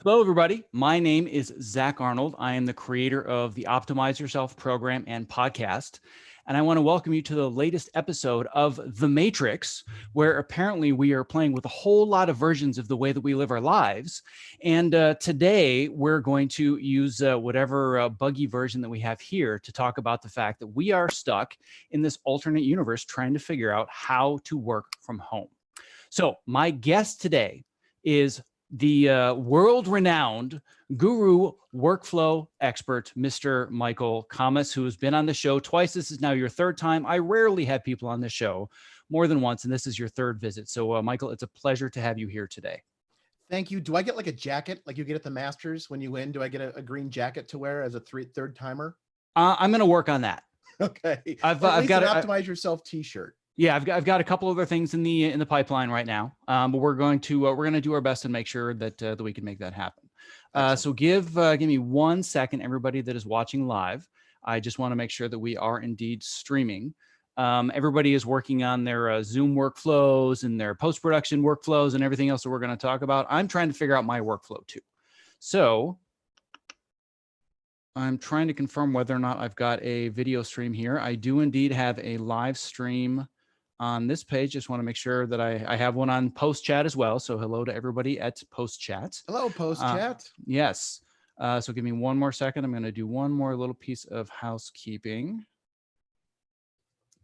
Hello, everybody. My name is Zack Arnold. I am the creator of the Optimize Yourself program and podcast. And I want to welcome you to the latest episode of The Matrix, where apparently we are playing with a whole lot of versions of the way that we live our lives. And today we're going to use whatever buggy version that we have here to talk about the fact that we are stuck in this alternate universe trying to figure out how to work from home. So my guest today is the world-renowned guru workflow expert, Mr. Michael Kammes, who has been on the show twice. This is now your third time. I rarely have people on the show more than once, and this is your third visit. So, Michael, it's a pleasure to have you here today. Thank you. Do I get like a jacket like you get at the Masters when you win? Do I get a green jacket to wear as a third timer? I'm going to work on that. Okay. I've got an Optimize Yourself t-shirt. Yeah, I've got a couple other things in the pipeline right now, but we're going to do our best to make sure that we can make that happen. So give me 1 second, everybody that is watching live. I just want to make sure that we are indeed streaming. Everybody is working on their Zoom workflows and their post-production workflows and everything else that we're going to talk about. I'm trying to figure out my workflow too. So I'm trying to confirm whether or not I've got a video stream here. I do indeed have a live stream on this page. Just want to make sure that I have one on post chat as well. So hello to everybody at post chat. Hello, post chat. Yes. So give me 1 more second. I'm going to do one more little piece of housekeeping.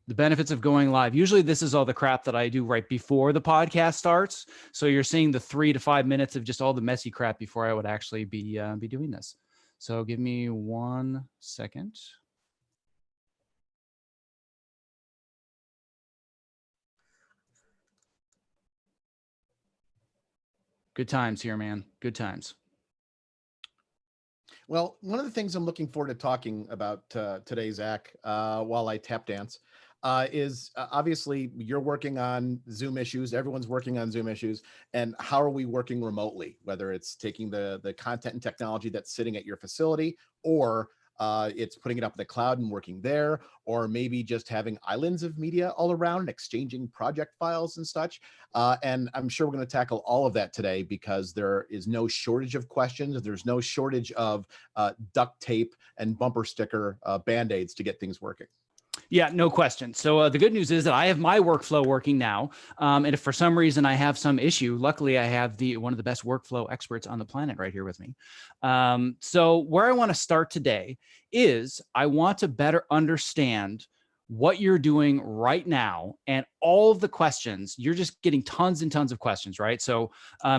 The benefits of going live. Usually this is all the crap that I do right before the podcast starts. So you're seeing the 3 to 5 minutes of just all the messy crap before I would actually be doing this. So give me 1 second. Good times here, man. Good times. Well, one of the things I'm looking forward to talking about today, Zach, while I tap dance, is obviously you're working on Zoom issues. Everyone's working on Zoom issues. And how are we working remotely, whether it's taking the content and technology that's sitting at your facility, or it's putting it up in the cloud and working there, or maybe just having islands of media all around and exchanging project files and such. And I'm sure we're going to tackle all of that today because there is no shortage of questions. There's no shortage of duct tape and bumper sticker Band-Aids to get things working. Yeah, no question. So the good news is that I have my workflow working now. And if for some reason I have some issue, luckily I have one of the best workflow experts on the planet right here with me. So where I want to start today is I want to better understand what you're doing right now and all of the questions. You're just getting tons and tons of questions, right? So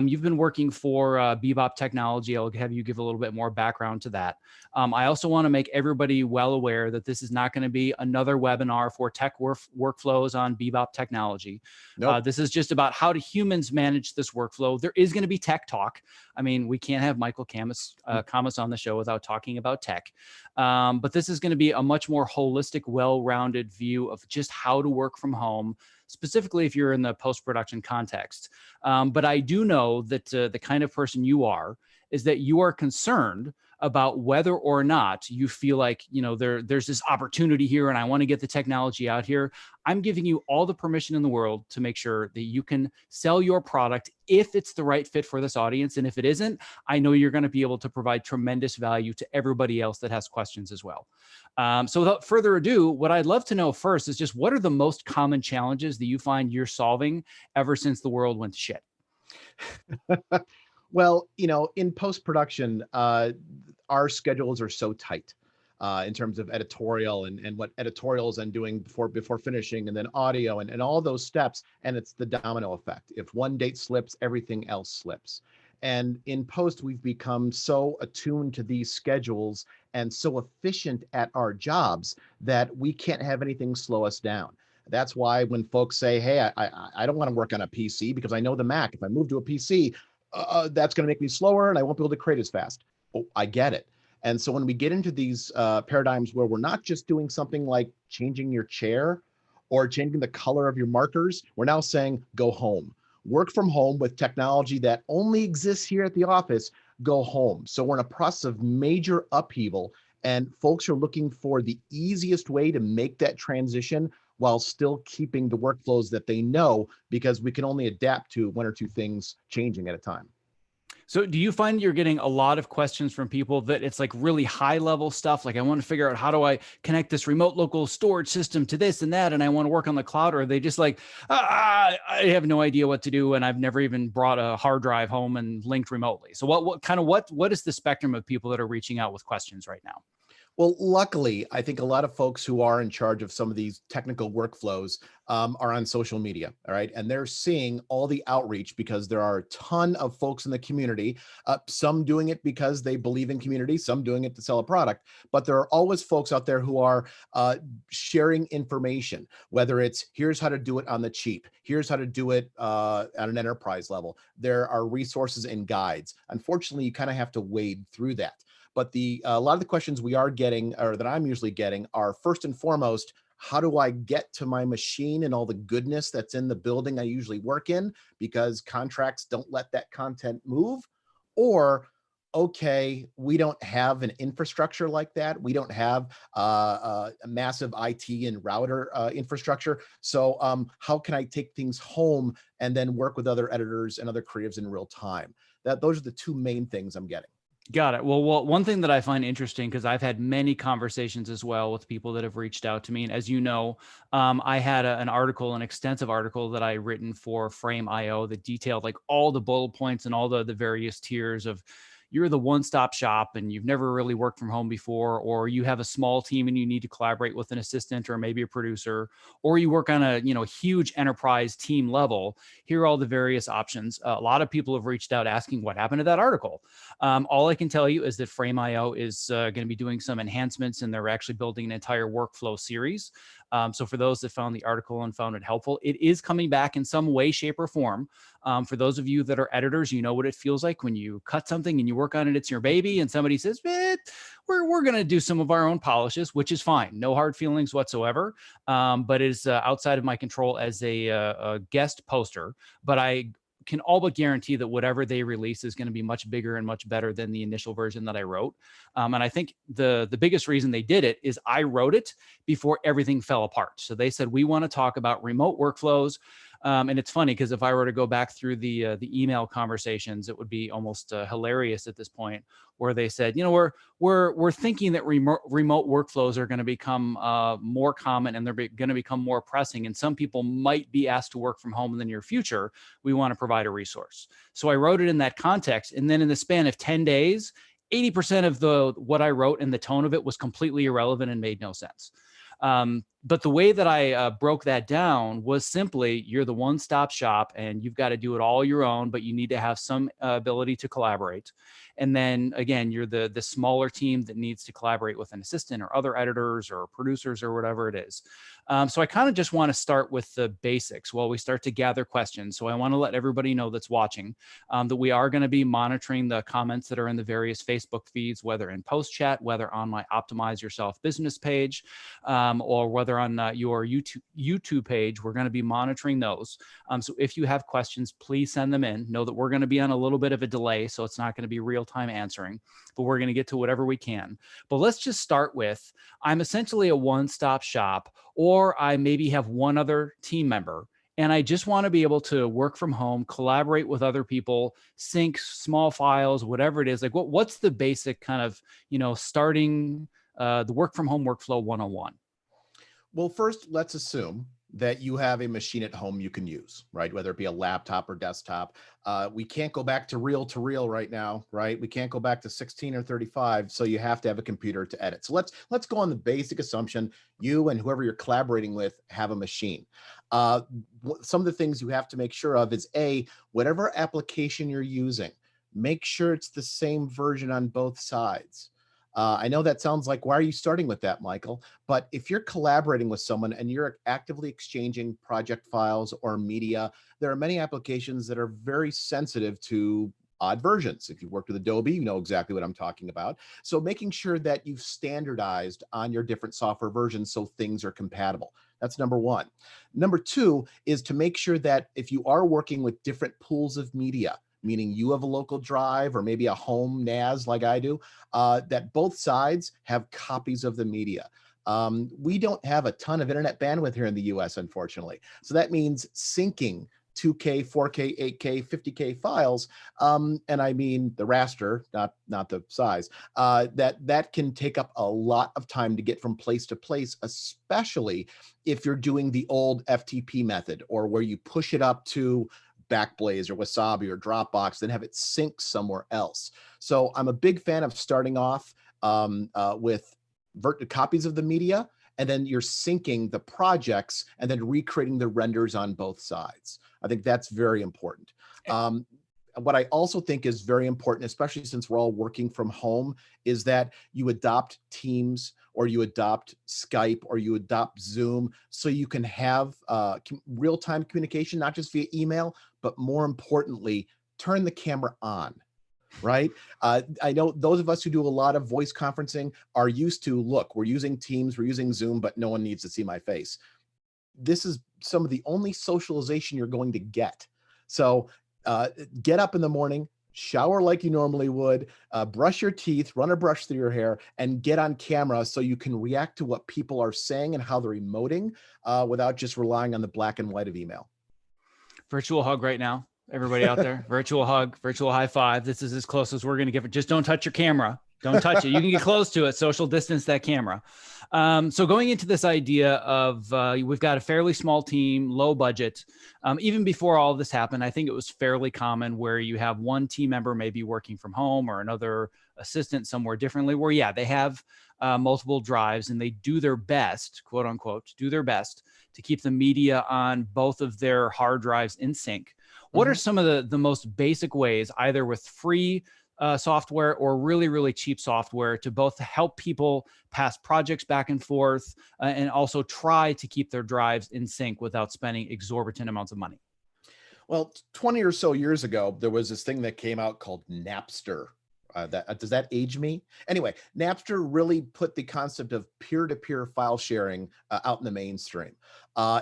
you've been working for BeBop Technology. I'll have you give a little bit more background to that. I also want to make everybody well aware that this is not going to be another webinar for tech workflows on BeBop Technology. Nope. This is just about how do humans manage this workflow. There is going to be tech talk. I mean, we can't have Michael Kammes on the show without talking about tech. But this is going to be a much more holistic, well-rounded view of just how to work from home, specifically if you're in the post-production context. But I do know that the kind of person you are is that you are concerned about whether or not you feel like, you know, there's this opportunity here and I want to get the technology out here. I'm giving you all the permission in the world to make sure that you can sell your product if it's the right fit for this audience. And if it isn't, I know you're going to be able to provide tremendous value to everybody else that has questions as well. So without further ado, what I'd love to know first is just what are the most common challenges that you find you're solving ever since the world went to shit? Well, you know, in post-production, our schedules are so tight in terms of editorial and what editorials I'm doing before finishing, and then audio and all those steps. And it's the domino effect. If one date slips, everything else slips. And in post, we've become so attuned to these schedules and so efficient at our jobs that we can't have anything slow us down. That's why when folks say, hey, I don't want to work on a PC because I know the Mac. If I move to a PC, that's going to make me slower and I won't be able to create as fast. Oh, I get it. And so when we get into these paradigms where we're not just doing something like changing your chair or changing the color of your markers, we're now saying go home. Work from home with technology that only exists here at the office, go home. So we're in a process of major upheaval and folks are looking for the easiest way to make that transition while still keeping the workflows that they know, because we can only adapt to 1 or 2 things changing at a time. So do you find you're getting a lot of questions from people that it's like really high level stuff? Like, I want to figure out, how do I connect this remote local storage system to this and that, and I want to work on the cloud? Or are they just like, I have no idea what to do, and I've never even brought a hard drive home and linked remotely? So what is the spectrum of people that are reaching out with questions right now? Well, luckily, I think a lot of folks who are in charge of some of these technical workflows are on social media, all right? And they're seeing all the outreach because there are a ton of folks in the community, some doing it because they believe in community, some doing it to sell a product, but there are always folks out there who are sharing information, whether it's here's how to do it on the cheap, here's how to do it at an enterprise level. There are resources and guides. Unfortunately, you kind of have to wade through that. But a lot of the questions we are getting, or that I'm usually getting, are first and foremost, how do I get to my machine and all the goodness that's in the building I usually work in, because contracts don't let that content move? Or, okay, we don't have an infrastructure like that. We don't have a massive IT and router infrastructure. So how can I take things home and then work with other editors and other creatives in real time? Those are the two main things I'm getting. Got it. Well, one thing that I find interesting, because I've had many conversations as well with people that have reached out to me. And as you know, I had an extensive article that I written for Frame.io that detailed like all the bullet points and all the various tiers of, you're the one-stop shop and you've never really worked from home before, or you have a small team and you need to collaborate with an assistant or maybe a producer, or you work on a huge enterprise team level. Here are all the various options. A lot of people have reached out asking what happened to that article. All I can tell you is that Frame.io is going to be doing some enhancements, and they're actually building an entire workflow series. So for those that found the article and found it helpful, it is coming back in some way, shape, or form. For those of you that are editors, you know what it feels like when you cut something and you work on it, it's your baby, and somebody says, we're going to do some of our own polishes, which is fine. No hard feelings whatsoever. But it is outside of my control as a guest poster. But I can all but guarantee that whatever they release is going to be much bigger and much better than the initial version that I wrote. And I think the biggest reason they did it is I wrote it before everything fell apart. So they said, we want to talk about remote workflows. And it's funny because if I were to go back through the email conversations, it would be almost hilarious at this point, where they said, we're thinking that remote workflows are going to become more common, and they're going to become more pressing, and some people might be asked to work from home in the near future. We want to provide a resource. So I wrote it in that context, and then in the span of 10 days, 80% of what I wrote and the tone of it was completely irrelevant and made no sense. But the way that I broke that down was simply, you're the one-stop shop and you've got to do it all your own, but you need to have some ability to collaborate. And then again, you're the smaller team that needs to collaborate with an assistant or other editors or producers or whatever it is. So I kind of just want to start with the basics while we start to gather questions. So I want to let everybody know that's watching that we are going to be monitoring the comments that are in the various Facebook feeds, whether in post chat, whether on my Optimize Yourself business page, or whether on your YouTube page. We're going to be monitoring those. So if you have questions, please send them in. Know that we're going to be on a little bit of a delay, so it's not going to be real-time answering, but we're going to get to whatever we can. But let's just start with, I'm essentially a one-stop shop, or I maybe have one other team member, and I just want to be able to work from home, collaborate with other people, sync small files, whatever it is. Like, what's the basic kind of, starting the work from home workflow 101? Well, first, let's assume that you have a machine at home you can use, right? Whether it be a laptop or desktop. We can't go back to reel right now, right? We can't go back to 16 or 35. So you have to have a computer to edit. So let's go on the basic assumption you and whoever you're collaborating with have a machine. Some of the things you have to make sure of is whatever application you're using, make sure it's the same version on both sides. I know that sounds like, why are you starting with that, Michael? But if you're collaborating with someone and you're actively exchanging project files or media, there are many applications that are very sensitive to odd versions. If you worked with Adobe, you know exactly what I'm talking about. So making sure that you've standardized on your different software versions so things are compatible. That's number one. Number two is to make sure that if you are working with different pools of media, meaning you have a local drive or maybe a home NAS like I do, that both sides have copies of the media. We don't have a ton of internet bandwidth here in the US, unfortunately. So that means syncing 2K, 4K, 8K, 50K files, and I mean the raster, not the size, that can take up a lot of time to get from place to place, especially if you're doing the old FTP method, or where you push it up to Backblaze or Wasabi or Dropbox, then have it sync somewhere else. So I'm a big fan of starting off with copies of the media, and then you're syncing the projects and then recreating the renders on both sides. I think that's very important. What I also think is very important, especially since we're all working from home, is that you adopt Teams, or you adopt Skype, or you adopt Zoom, so you can have real-time communication, not just via email, but more importantly, turn the camera on. Right? I know those of us who do a lot of voice conferencing are used to, look, we're using Teams, we're using Zoom, but no one needs to see my face. This is some of the only socialization you're going to get. So get up in the morning, shower like you normally would, brush your teeth, run a brush through your hair, and get on camera so you can react to what people are saying and how they're emoting without just relying on the black and white of email. Virtual hug right now. Everybody out there, virtual hug, virtual high five. This is as close as we're going to give it. Just don't touch your camera. Don't touch it. You can get close to it. Social distance that camera. So going into this idea of we've got a fairly small team, low budget. Even before all of this happened, I think it was fairly common where you have one team member maybe working from home, or another assistant somewhere differently, where, yeah, they have multiple drives and they do their best, quote unquote, do their best to keep the media on both of their hard drives in sync. What are some of the most basic ways, either with free software or really, really cheap software, to both help people pass projects back and forth and also try to keep their drives in sync without spending exorbitant amounts of money? Well, 20 or so years ago, there was this thing that came out called Napster. Does that age me? Anyway, Napster really put the concept of peer-to-peer file sharing out in the mainstream.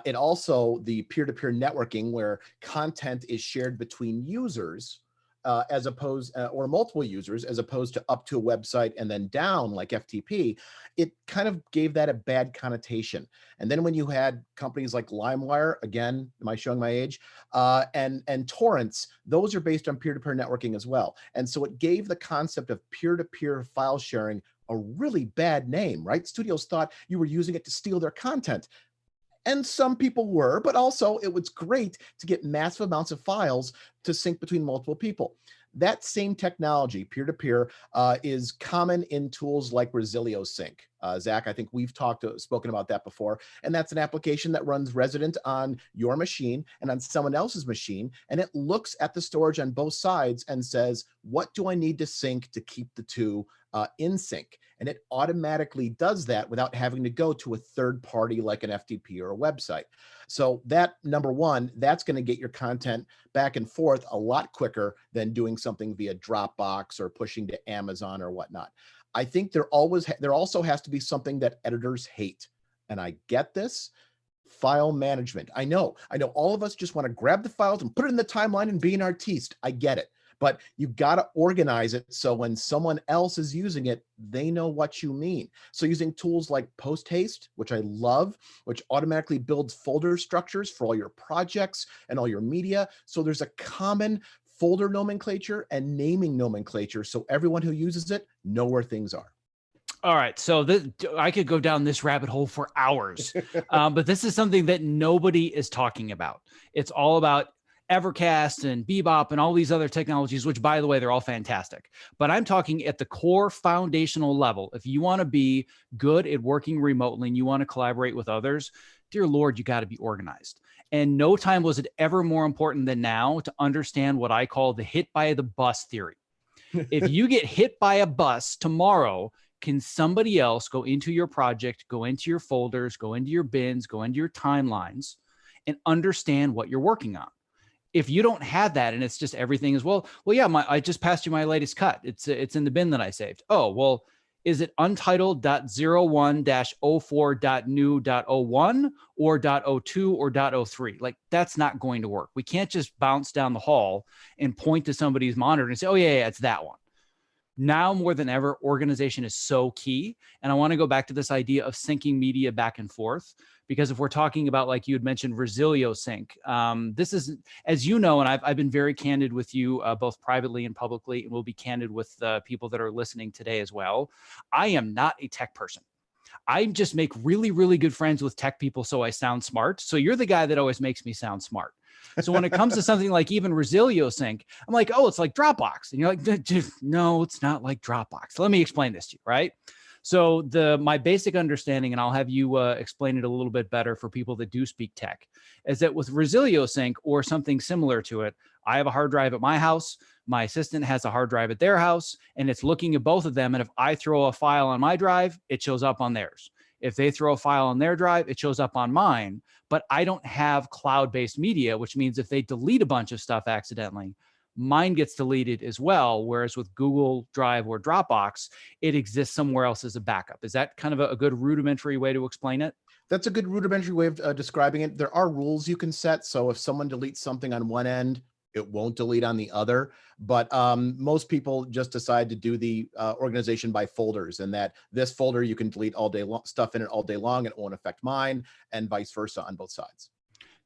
It also, the peer-to-peer networking, where content is shared between users as opposed, or multiple users, as opposed to up to a website and then down like FTP, it kind of gave that a bad connotation. And then when you had companies like LimeWire, again, am I showing my age? And torrents, those are based on peer-to-peer networking as well. And so it gave the concept of peer-to-peer file sharing a really bad name, right? Studios thought you were using it to steal their content. And some people were, but also it was great to get massive amounts of files to sync between multiple people. That same technology, peer-to-peer, is common in tools like Resilio Sync. Zach, I think we've spoken about that before. And that's an application that runs resident on your machine and on someone else's machine. And it looks at the storage on both sides and says, what do I need to sync to keep the two in sync? And it automatically does that without having to go to a third party like an FTP or a website. So that, number one, that's going to get your content back and forth a lot quicker than doing something via Dropbox or pushing to Amazon or whatnot. I think there also has to be something that editors hate. And I get this. File management. I know all of us just want to grab the files and put it in the timeline and be an artiste. I get it. But you've got to organize it so when someone else is using it, they know what you mean. So using tools like Post-Haste, which I love, which automatically builds folder structures for all your projects and all your media. So there's a common folder nomenclature and naming nomenclature so everyone who uses it know where things are. All right. So I could go down this rabbit hole for hours, but this is something that nobody is talking about. It's all about Evercast and Bebop and all these other technologies, which, by the way, they're all fantastic. But I'm talking at the core foundational level. If you want to be good at working remotely and you want to collaborate with others, dear Lord, you got to be organized. And no time was it ever more important than now to understand what I call the hit by the bus theory. If you get hit by a bus tomorrow, can somebody else go into your project, go into your folders, go into your bins, go into your timelines, and understand what you're working on? If you don't have that and it's just everything is, well, yeah, I just passed you my latest cut. It's in the bin that I saved. Oh, well, is it untitled.01-04.new.01 or .02 or .03? Like, that's not going to work. We can't just bounce down the hall and point to somebody's monitor and say, oh, yeah, it's that one. Now more than ever, organization is so key. And I want to go back to this idea of syncing media back and forth, because if we're talking about, like you had mentioned, Resilio sync, this is, as you know, and I've been very candid with you both privately and publicly, and we'll be candid with people that are listening today as well. I am not a tech person. I just make really, really good friends with tech people so I sound smart. So you're the guy that always makes me sound smart. So when it comes to something like even Resilio Sync, I'm like, oh, it's like Dropbox. And you're like, no, it's not like Dropbox. Let me explain this to you, right? So my basic understanding, and I'll have you explain it a little bit better for people that do speak tech, is that with Resilio Sync or something similar to it, I have a hard drive at my house. My assistant has a hard drive at their house, and it's looking at both of them. And if I throw a file on my drive, it shows up on theirs. If they throw a file on their drive, it shows up on mine. But I don't have cloud-based media, which means if they delete a bunch of stuff accidentally, mine gets deleted as well. Whereas with Google Drive or Dropbox, it exists somewhere else as a backup. Is that kind of a good rudimentary way to explain it? That's a good rudimentary way of describing it. There are rules you can set. So if someone deletes something on one end, it won't delete on the other. But most people just decide to do the organization by folders, and that this folder you can delete all day long, stuff in it all day long, and it won't affect mine, and vice versa on both sides.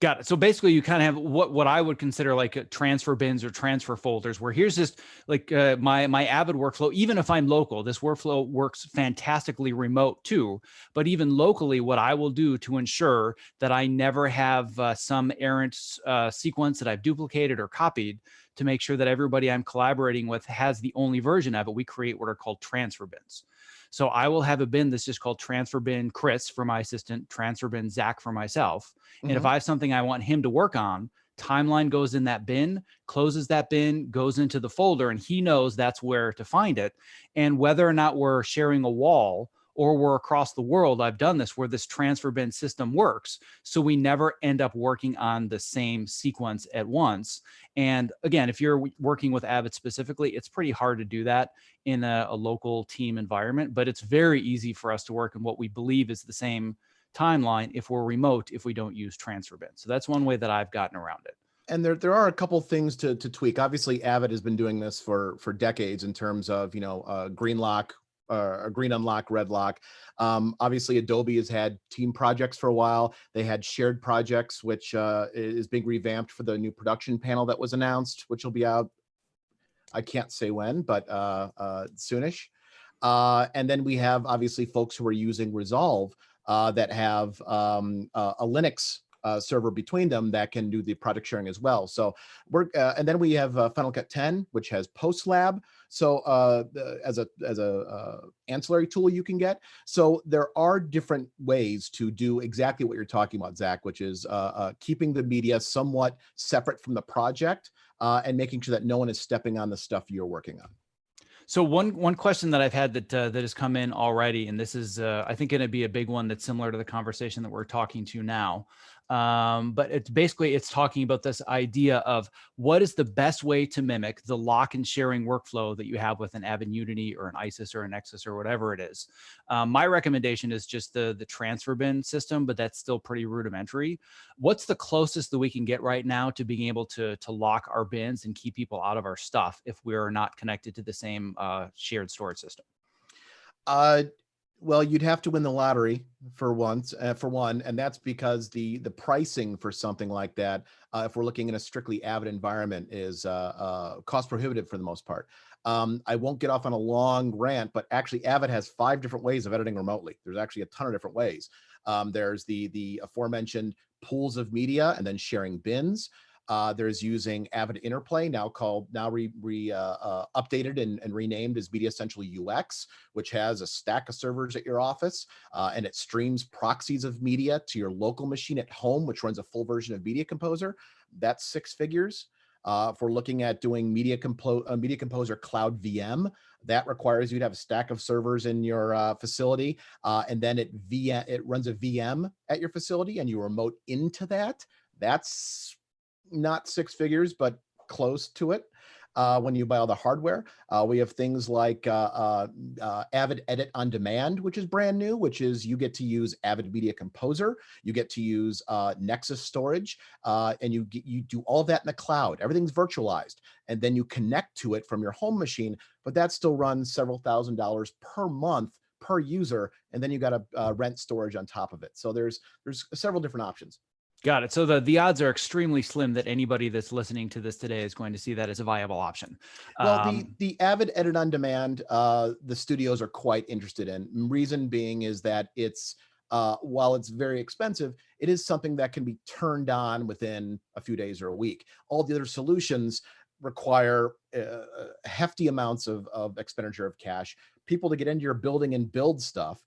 Got it. So basically you kind of have what I would consider like transfer bins or transfer folders, where here's just like my Avid workflow. Even if I'm local, this workflow works fantastically remote too. But even locally, what I will do to ensure that I never have some errant sequence that I've duplicated or copied, to make sure that everybody I'm collaborating with has the only version of it, we create what are called transfer bins. So I will have a bin that's just called transfer bin Chris for my assistant, transfer bin Zack for myself. And if I have something I want him to work on, timeline goes in that bin, closes that bin, goes into the folder, and he knows that's where to find it. And whether or not we're sharing a wall or we're across the world, I've done this where this transfer bin system works. So we never end up working on the same sequence at once. And again, if you're working with Avid specifically, it's pretty hard to do that in a local team environment, but it's very easy for us to work in what we believe is the same timeline if we're remote, if we don't use transfer bins. So that's one way that I've gotten around it. And there are a couple things to tweak. Obviously, Avid has been doing this for decades in terms of, green lock, green unlock, red lock. Obviously, Adobe has had team projects for a while. They had shared projects, which is being revamped for the new production panel that was announced, which will be out, I can't say when, but soonish. And then we have obviously folks who are using Resolve that have a Linux server between them that can do the product sharing as well. So and then we have Final Cut 10, which has PostLab. So as a ancillary tool you can get. So there are different ways to do exactly what you're talking about, Zach, which is keeping the media somewhat separate from the project and making sure that no one is stepping on the stuff you're working on. So one question that I've had that has come in already, and this is I think going to be a big one that's similar to the conversation that we're talking to now. But it's talking about this idea of what is the best way to mimic the lock and sharing workflow that you have with an Avid Unity or an ISIS or an Nexus or whatever it is. My recommendation is just the transfer bin system, but that's still pretty rudimentary. What's the closest that we can get right now to being able to lock our bins and keep people out of our stuff if we are not connected to the same shared storage system? Well, you'd have to win the lottery for one, and that's because the pricing for something like that, if we're looking in a strictly Avid environment, is cost prohibitive for the most part. I won't get off on a long rant, but actually Avid has 5 different ways of editing remotely. There's actually a ton of different ways. There's the aforementioned pools of media and then sharing bins. There's using Avid Interplay, now updated and renamed as Media Central UX, which has a stack of servers at your office, and it streams proxies of media to your local machine at home, which runs a full version of Media Composer. That's 6 figures. If we're looking at doing Media Composer Cloud VM, that requires you to have a stack of servers in your facility, and then it runs a VM at your facility, and you remote into that. That's not 6 figures, but close to it. when you buy all the hardware. We have things like Avid Edit on Demand, which is brand new, which is you get to use Avid Media Composer, you get to use Nexus storage, and you do all of that in the cloud. Everything's virtualized, and then you connect to it from your home machine, but that still runs several $1,000s per month per user, and then you got to rent storage on top of it. So there's several different options. Got it. So the odds are extremely slim that anybody that's listening to this today is going to see that as a viable option. Well, the Avid Edit on Demand, the studios are quite interested in. Reason being is that it's while it's very expensive, it is something that can be turned on within a few days or a week. All the other solutions require hefty amounts of expenditure of cash, people to get into your building and build stuff.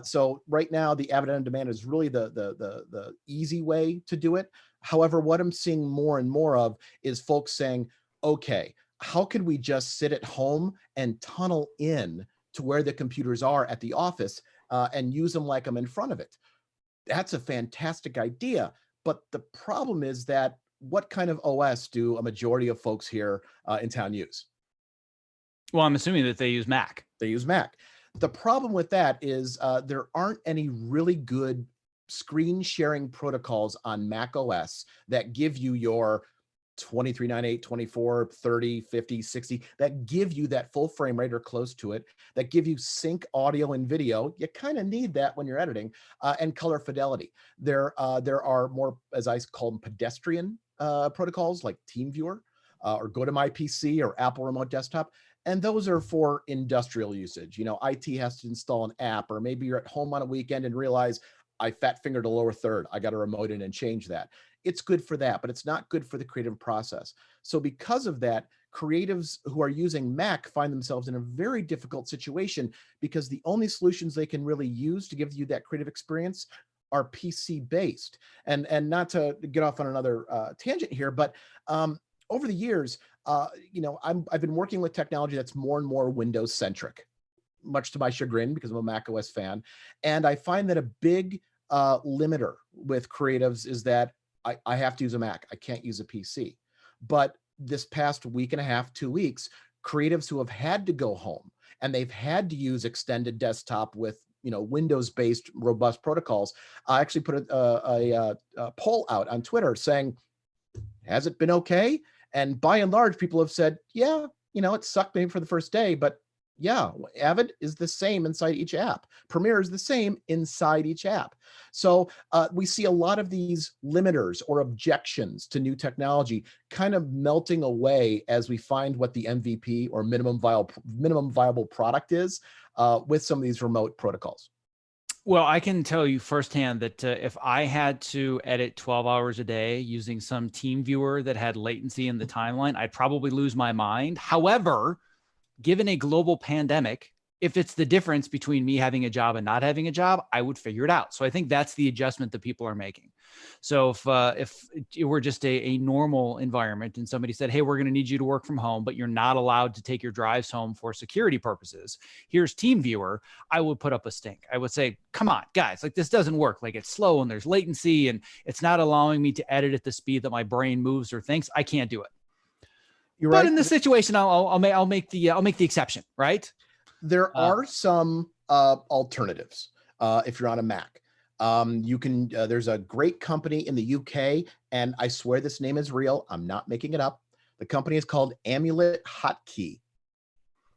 So right now, the Avid on Demand is really the easy way to do it. However, what I'm seeing more and more of is folks saying, okay, how can we just sit at home and tunnel in to where the computers are at the office and use them like I'm in front of it? That's a fantastic idea. But the problem is that what kind of OS do a majority of folks here in town use? Well, I'm assuming that they use Mac. They use Mac. The problem with that is there aren't any really good screen sharing protocols on Mac OS that give you your 2398, 24, 30, 50, 60, that give you that full frame rate or close to it, that give you sync audio and video. You kind of need that when you're editing, and color fidelity. There are more, as I call them, pedestrian protocols like TeamViewer or Go to My PC or Apple Remote Desktop. And those are for industrial usage. You know, IT has to install an app, or maybe you're at home on a weekend and realize I fat fingered a lower third. I got to remote in and change that. It's good for that, but it's not good for the creative process. So because of that, creatives who are using Mac find themselves in a very difficult situation because the only solutions they can really use to give you that creative experience are PC based. And not to get off on another tangent here, but over the years, you know, I've been working with technology that's more and more Windows centric, much to my chagrin because I'm a Mac OS fan. And I find that a big limiter with creatives is that I have to use a Mac. I can't use a PC. But this past week and a half, 2 weeks, creatives who have had to go home and they've had to use extended desktop with, you know, Windows-based robust protocols, I actually put a poll out on Twitter saying, has it been okay? And by and large, people have said, yeah, you know, it sucked maybe for the first day, but yeah, Avid is the same inside each app. Premiere is the same inside each app. So we see a lot of these limiters or objections to new technology kind of melting away as we find what the MVP or minimum viable product is with some of these remote protocols. Well, I can tell you firsthand that if I had to edit 12 hours a day using some team viewer that had latency in the timeline, I'd probably lose my mind. However, given a global pandemic, if it's the difference between me having a job and not having a job, I would figure it out. So I think that's the adjustment that people are making. So if it were just a normal environment and somebody said, hey, we're going to need you to work from home, but you're not allowed to take your drives home for security purposes, here's TeamViewer, I would put up a stink. I would say, come on, guys, like this doesn't work. Like it's slow and there's latency and it's not allowing me to edit at the speed that my brain moves or thinks. I can't do it. You're but right. In this situation, I'll make the exception, right? There are some alternatives if you're on a Mac. You can, there's a great company in the UK, and I swear this name is real. I'm not making it up. The company is called Amulet Hotkey.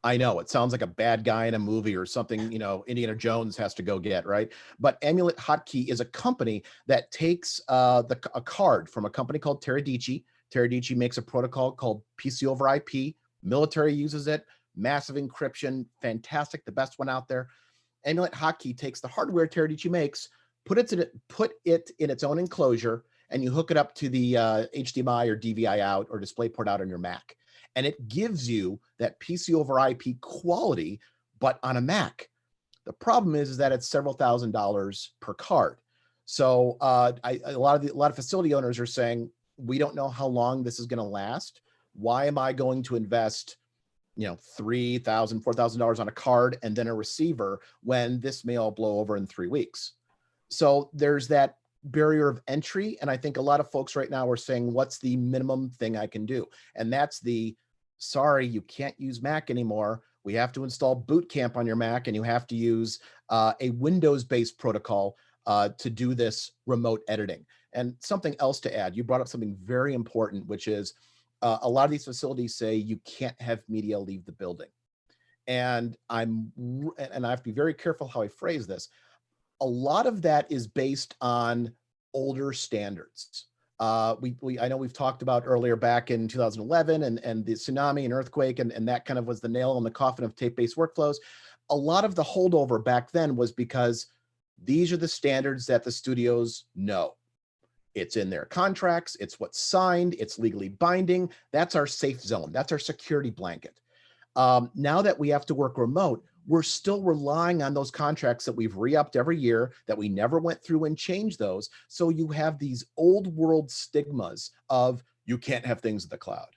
I know it sounds like a bad guy in a movie or something, you know, Indiana Jones has to go get, right? But Amulet Hotkey is a company that takes a card from a company called Teradici. Teradici makes a protocol called PC over IP. Military uses it. Massive encryption, fantastic, the best one out there. Amulet Hotkey takes the hardware Teradici makes, put it in its own enclosure, and you hook it up to the HDMI or DVI out or DisplayPort out on your Mac. And it gives you that PC over IP quality, but on a Mac. The problem is that it's several $1,000s per card. So a lot of facility owners are saying, we don't know how long this is going to last. Why am I going to invest, you know, $3,000, $4,000 on a card and then a receiver when this may all blow over in 3 weeks? So there's that barrier of entry. And I think a lot of folks right now are saying, what's the minimum thing I can do? And that's the sorry, you can't use Mac anymore. We have to install Boot Camp on your Mac, and you have to use a Windows-based protocol to do this remote editing. And something else to add, you brought up something very important, which is a lot of these facilities say you can't have media leave the building. And I have to be very careful how I phrase this. A lot of that is based on older standards. I know we've talked about earlier back in 2011 and the tsunami and earthquake, and that kind of was the nail in the coffin of tape-based workflows. A lot of the holdover back then was because these are the standards that the studios know. It's in their contracts, it's what's signed, it's legally binding. That's our safe zone, that's our security blanket. Now that we have to work remote, we're still relying on those contracts that we've re-upped every year, that we never went through and changed those. So you have these old world stigmas of you can't have things in the cloud.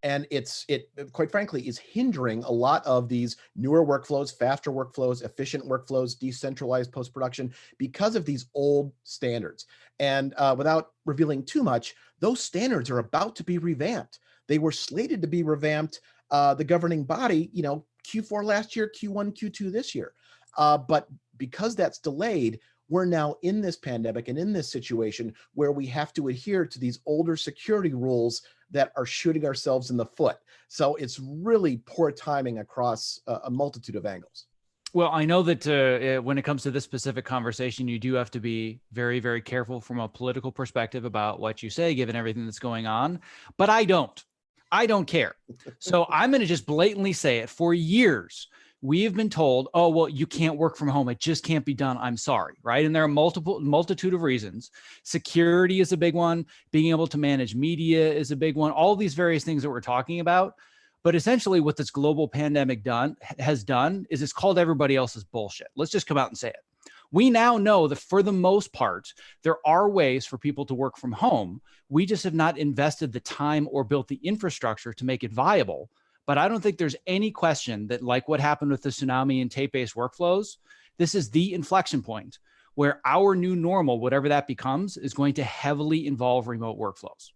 And it quite frankly is hindering a lot of these newer workflows, faster workflows, efficient workflows, decentralized post-production because of these old standards. And without revealing too much, those standards are about to be revamped. They were slated to be revamped, the governing body, Q4 last year, Q1, Q2 this year. But because that's delayed, we're now in this pandemic and in this situation where we have to adhere to these older security rules that are shooting ourselves in the foot. So it's really poor timing across a multitude of angles. Well, I know that when it comes to this specific conversation, you do have to be very, very careful from a political perspective about what you say, given everything that's going on. But I don't care. So I'm going to just blatantly say it. For years, we have been told, oh, well, you can't work from home. It just can't be done. I'm sorry. Right. And there are multitude of reasons. Security is a big one. Being able to manage media is a big one. All these various things that we're talking about. But essentially what this global pandemic has done is it's called everybody else's bullshit. Let's just come out and say it. We now know that for the most part, there are ways for people to work from home. We just have not invested the time or built the infrastructure to make it viable. But I don't think there's any question that, like what happened with the tsunami and tape-based workflows, this is the inflection point where our new normal, whatever that becomes, is going to heavily involve remote workflows.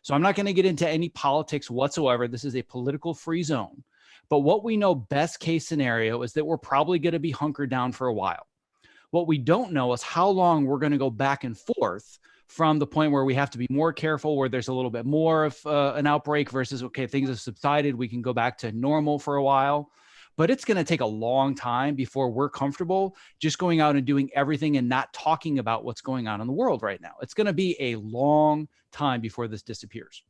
So I'm not going to get into any politics whatsoever. This is a political free zone. But what we know best case scenario is that we're probably going to be hunkered down for a while. What we don't know is how long we're going to go back and forth from the point where we have to be more careful, where there's a little bit more of an outbreak versus, okay, things have subsided, we can go back to normal for a while. But it's going to take a long time before we're comfortable just going out and doing everything and not talking about what's going on in the world right now. It's going to be a long time before this disappears.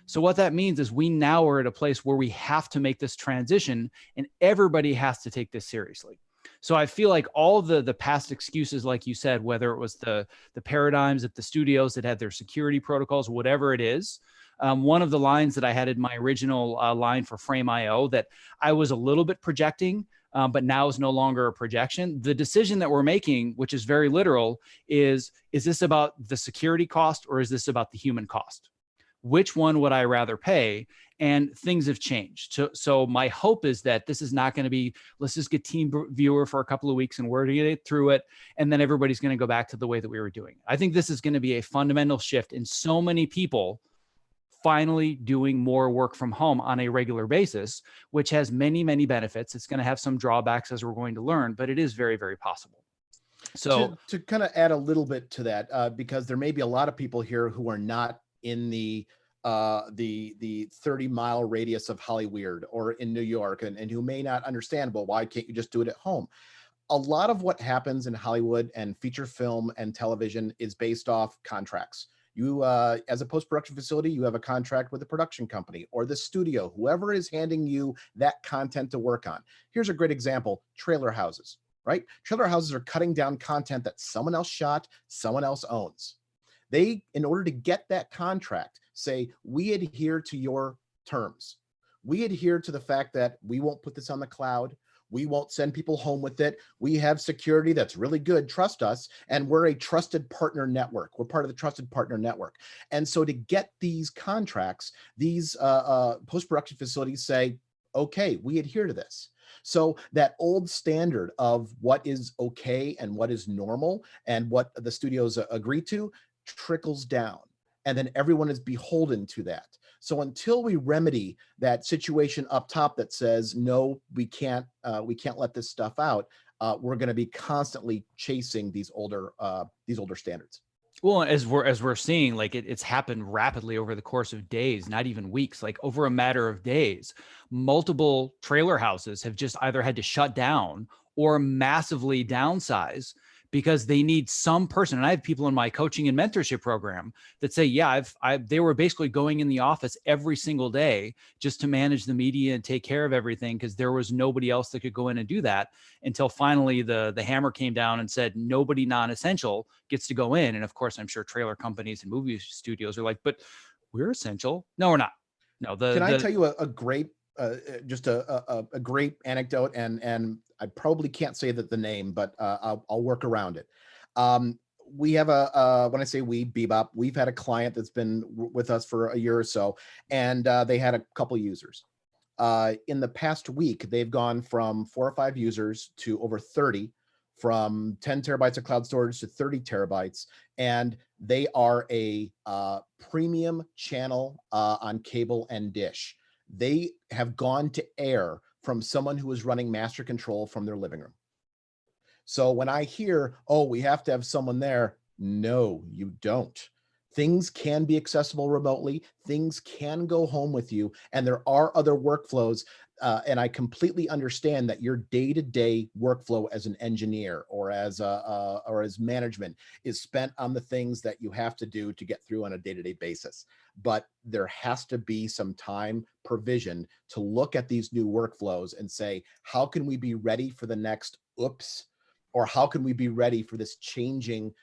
So what that means is we now are at a place where we have to make this transition and everybody has to take this seriously. So I feel like all the past excuses, like you said, whether it was the paradigms at the studios that had their security protocols, whatever it is, one of the lines that I had in my original line for Frame.io that I was a little bit projecting, but now is no longer a projection. The decision that we're making, which is very literal, is this about the security cost or is this about the human cost? Which one would I rather pay? And things have changed. So my hope is that this is not going to be, let's just get TeamViewer for a couple of weeks and we're going to get through it. And then everybody's going to go back to the way that we were doing. I think this is going to be a fundamental shift in so many people finally doing more work from home on a regular basis, which has many, many benefits. It's going to have some drawbacks as we're going to learn, but it is very, very possible. So to kind of add a little bit to that, because there may be a lot of people here who are not in the 30-mile radius of Hollywood or in New York and who may not understand, well, why can't you just do it at home? A lot of what happens in Hollywood and feature film and television is based off contracts. You, as a post-production facility, you have a contract with the production company or the studio, whoever is handing you that content to work on. Here's a great example, trailer houses, right? Trailer houses are cutting down content that someone else shot, someone else owns. They, in order to get that contract, say, we adhere to your terms. We adhere to the fact that we won't put this on the cloud. We won't send people home with it. We have security that's really good. Trust us. And we're a trusted partner network. We're part of the trusted partner network. And so to get these contracts, these post-production facilities say, okay, we adhere to this. So that old standard of what is okay and what is normal and what the studios agree to trickles down. And then everyone is beholden to that. So until we remedy that situation up top that says, no, we can't let this stuff out, we're going to be constantly chasing these older standards. Well, as we're seeing, like it's happened rapidly over the course of days, not even weeks, like over a matter of days. Multiple trailer houses have just either had to shut down or massively downsize because they need some person. And I have people in my coaching and mentorship program that say, yeah, they were basically going in the office every single day just to manage the media and take care of everything because there was nobody else that could go in and do that until finally the hammer came down and said nobody non-essential gets to go in. And of course, I'm sure trailer companies and movie studios are like, but we're essential. No, we're not. No, Can I tell you a great just a great anecdote, and I probably can't say the name, but I'll work around it. We have when I say we, Bebop, we've had a client that's been with us for a year or so, and they had a couple users. In the past week, they've gone from 4 or 5 users to over 30, from 10 terabytes of cloud storage to 30 terabytes. And they are a premium channel on cable and dish. They have gone to air from someone who is running master control from their living room. So when I hear, oh, we have to have someone there, no, you don't. Things can be accessible remotely. Things can go home with you. And there are other workflows. And I completely understand that your day-to-day workflow as an engineer or as management is spent on the things that you have to do to get through on a day-to-day basis. But there has to be some time provision to look at these new workflows and say, how can we be ready for the next oops? Or how can we be ready for this changing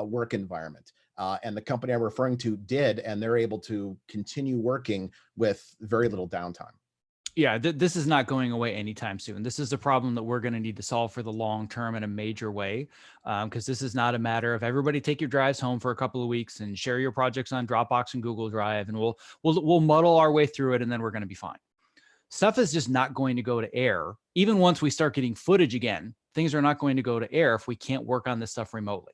work environment? And the company I'm referring to did, and they're able to continue working with very little downtime. Yeah, this is not going away anytime soon. This is a problem that we're going to need to solve for the long term in a major way, because this is not a matter of everybody take your drives home for a couple of weeks and share your projects on Dropbox and Google Drive, and we'll muddle our way through it, and then we're going to be fine. Stuff is just not going to go to air. Even once we start getting footage again, things are not going to go to air if we can't work on this stuff remotely.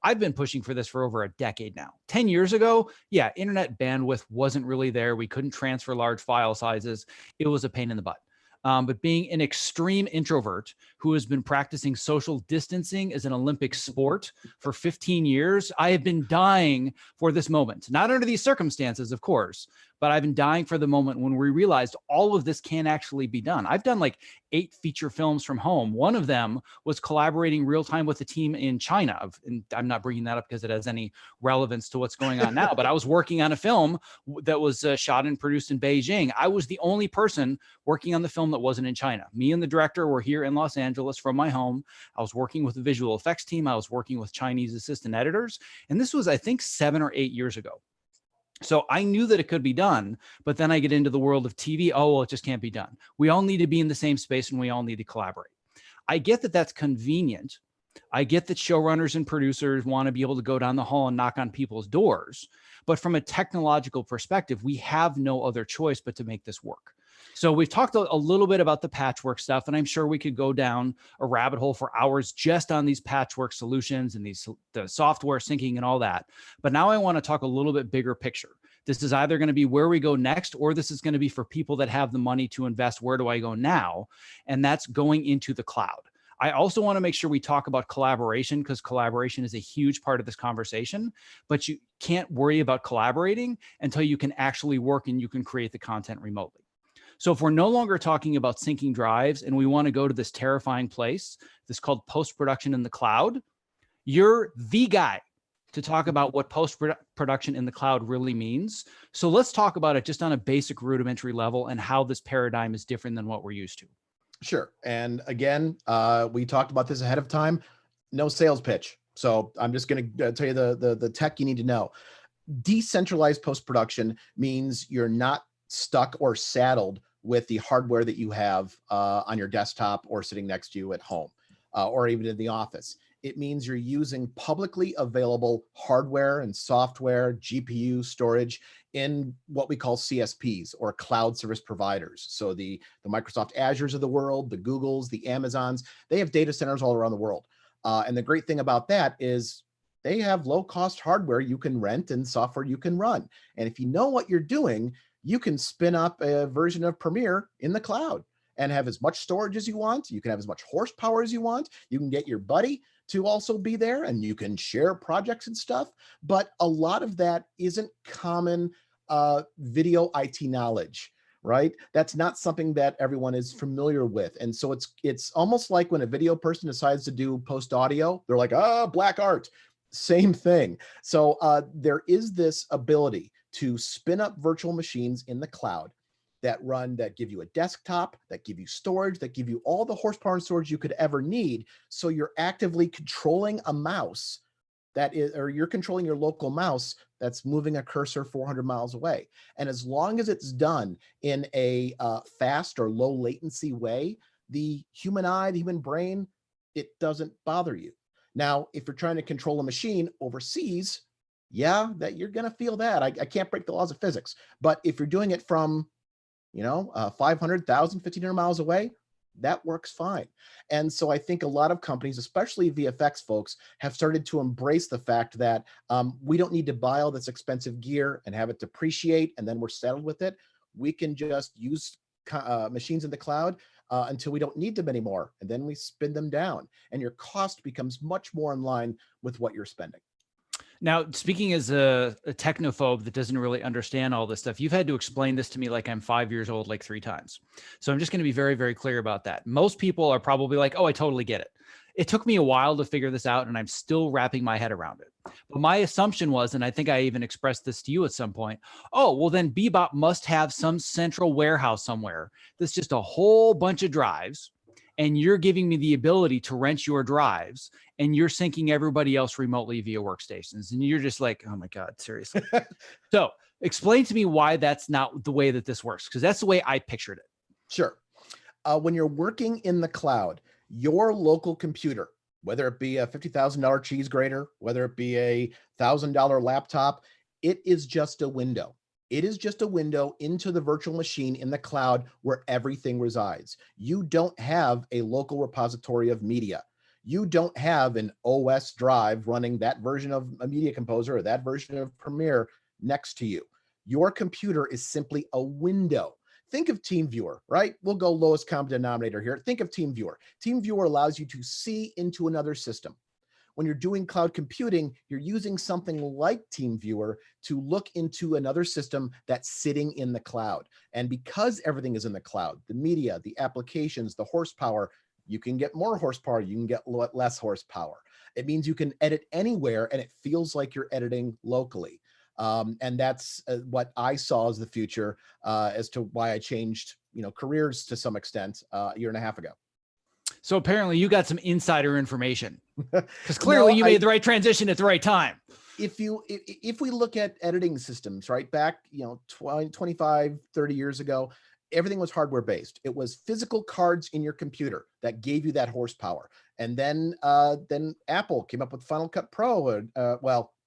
I've been pushing for this for over a decade now. 10 years ago, yeah, internet bandwidth wasn't really there. We couldn't transfer large file sizes. It was a pain in the butt. But being an extreme introvert who has been practicing social distancing as an Olympic sport for 15 years, I have been dying for this moment. Not under these circumstances, of course, but I've been dying for the moment when we realized all of this can actually be done. I've done like 8 feature films from home. One of them was collaborating real time with a team in China. And I'm not bringing that up because it has any relevance to what's going on now, but I was working on a film that was shot and produced in Beijing. I was the only person working on the film that wasn't in China. Me and the director were here in Los Angeles from my home. I was working with the visual effects team. I was working with Chinese assistant editors. And this was, I think, 7 or 8 years ago. So I knew that it could be done, but then I get into the world of TV. Oh, well, it just can't be done. We all need to be in the same space and we all need to collaborate. I get that that's convenient. I get that showrunners and producers want to be able to go down the hall and knock on people's doors. But from a technological perspective, we have no other choice but to make this work. So we've talked a little bit about the patchwork stuff, and I'm sure we could go down a rabbit hole for hours just on these patchwork solutions and the software syncing and all that. But now I want to talk a little bit bigger picture. This is either going to be where we go next, or this is going to be for people that have the money to invest. Where do I go now? And that's going into the cloud. I also want to make sure we talk about collaboration, because collaboration is a huge part of this conversation, but you can't worry about collaborating until you can actually work and you can create the content remotely. So if we're no longer talking about syncing drives and we want to go to this terrifying place, this called post-production in the cloud, you're the guy to talk about what post-production in the cloud really means. So let's talk about it just on a basic rudimentary level and how this paradigm is different than what we're used to. Sure. And again, we talked about this ahead of time. No sales pitch. So I'm just going to tell you the tech you need to know. Decentralized post-production means you're not stuck or saddled with the hardware that you have on your desktop or sitting next to you at home or even in the office. It means you're using publicly available hardware and software, GPU storage in what we call CSPs, or cloud service providers. So the Microsoft Azures of the world, the Googles, the Amazons, they have data centers all around the world. And the great thing about that is they have low-cost hardware you can rent and software you can run. And if you know what you're doing, you can spin up a version of Premiere in the cloud and have as much storage as you want. You can have as much horsepower as you want. You can get your buddy to also be there, and you can share projects and stuff. But a lot of that isn't common video IT knowledge, right? That's not something that everyone is familiar with. And so it's almost like when a video person decides to do post audio, they're like, black art. Same thing. So there is this ability to spin up virtual machines in the cloud that give you a desktop, that give you storage, that give you all the horsepower and storage you could ever need. So you're actively controlling a mouse or you're controlling your local mouse that's moving a cursor 400 miles away. And as long as it's done in a fast or low latency way, the human eye, the human brain, it doesn't bother you. Now, if you're trying to control a machine overseas, yeah, that you're going to feel that. I can't break the laws of physics. But if you're doing it from 500,000, 1,500 miles away, that works fine. And so I think a lot of companies, especially VFX folks, have started to embrace the fact that we don't need to buy all this expensive gear and have it depreciate and then we're settled with it. We can just use machines in the cloud until we don't need them anymore. And then we spin them down and your cost becomes much more in line with what you're spending. Now, speaking as a technophobe that doesn't really understand all this stuff, you've had to explain this to me like I'm 5 years old, like 3 times. So I'm just going to be very, very clear about that. Most people are probably like, oh, I totally get it. It took me a while to figure this out, and I'm still wrapping my head around it. But my assumption was, and I think I even expressed this to you at some point, oh, well, then Bebop must have some central warehouse somewhere that's just a whole bunch of drives, and you're giving me the ability to rent your drives, and you're syncing everybody else remotely via workstations. And you're just like, oh my God, seriously. So explain to me why that's not the way that this works, because that's the way I pictured it. Sure. When you're working in the cloud, your local computer, whether it be a $50,000 cheese grater, whether it be a $1,000 laptop, it is just a window. It is just a window into the virtual machine in the cloud where everything resides. You don't have a local repository of media. You don't have an OS drive running that version of a Media Composer or that version of Premiere next to you. Your computer is simply a window. Think of TeamViewer, right? We'll go lowest common denominator here. Think of TeamViewer. TeamViewer allows you to see into another system. When you're doing cloud computing, you're using something like TeamViewer to look into another system that's sitting in the cloud. And because everything is in the cloud, the media, the applications, the horsepower, you can get more horsepower, you can get less horsepower. It means you can edit anywhere and it feels like you're editing locally. And that's what I saw as the future as to why I changed careers to some extent a year and a half ago. So apparently you got some insider information, because clearly you made the right transition at the right time. If we look at editing systems, right, back 25, 30 years ago, everything was hardware based. It was physical cards in your computer that gave you that horsepower. And then Apple came up with Final Cut Pro,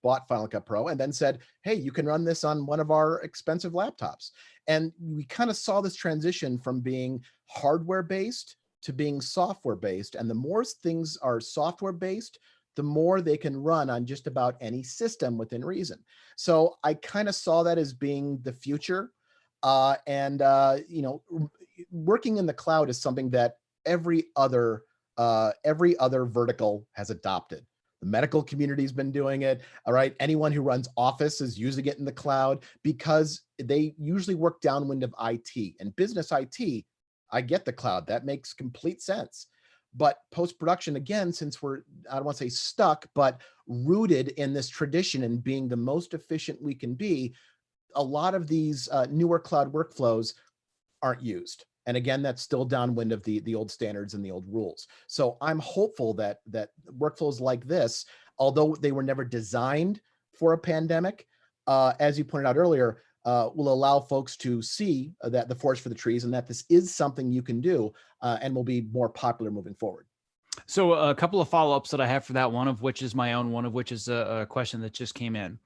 bought Final Cut Pro and then said, hey, you can run this on one of our expensive laptops. And we kind of saw this transition from being hardware based to being software based. And the more things are software based, the more they can run on just about any system within reason. So I kind of saw that as being the future. Working in the cloud is something that every other vertical has adopted. The medical community has been doing it. All right. Anyone who runs Office is using it in the cloud because they usually work downwind of IT and business IT. I get the cloud. That makes complete sense. But post-production, again, since we're, I don't want to say stuck, but rooted in this tradition and being the most efficient we can be, a lot of these newer cloud workflows aren't used. And again, that's still downwind of the old standards and the old rules. So I'm hopeful that workflows like this, although they were never designed for a pandemic, as you pointed out earlier, will allow folks to see that the forest for the trees and that this is something you can do and will be more popular moving forward. So a couple of follow-ups that I have for that, one of which is my own, one of which is a question that just came in.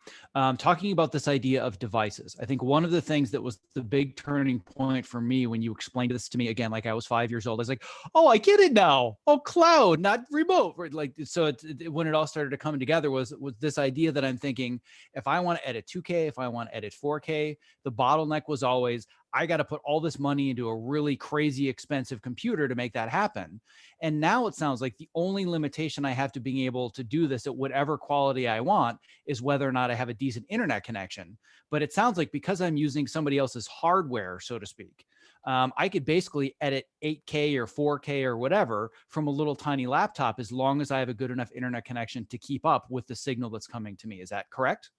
Talking about this idea of devices, I think one of the things that was the big turning point for me when you explained this to me again, like I was 5 years old, I was like, oh, I get it now. Oh, cloud, not remote. Like, so when it all started to come together was this idea that I'm thinking, if I want to edit 2K, if I want to edit 4K, the bottleneck was always, I got to put all this money into a really crazy expensive computer to make that happen. And now it sounds like the only limitation I have to being able to do this at whatever quality I want is whether or not I have a decent internet connection. But it sounds like because I'm using somebody else's hardware, so to speak, I could basically edit 8K or 4K or whatever from a little tiny laptop as long as I have a good enough internet connection to keep up with the signal that's coming to me. Is that correct?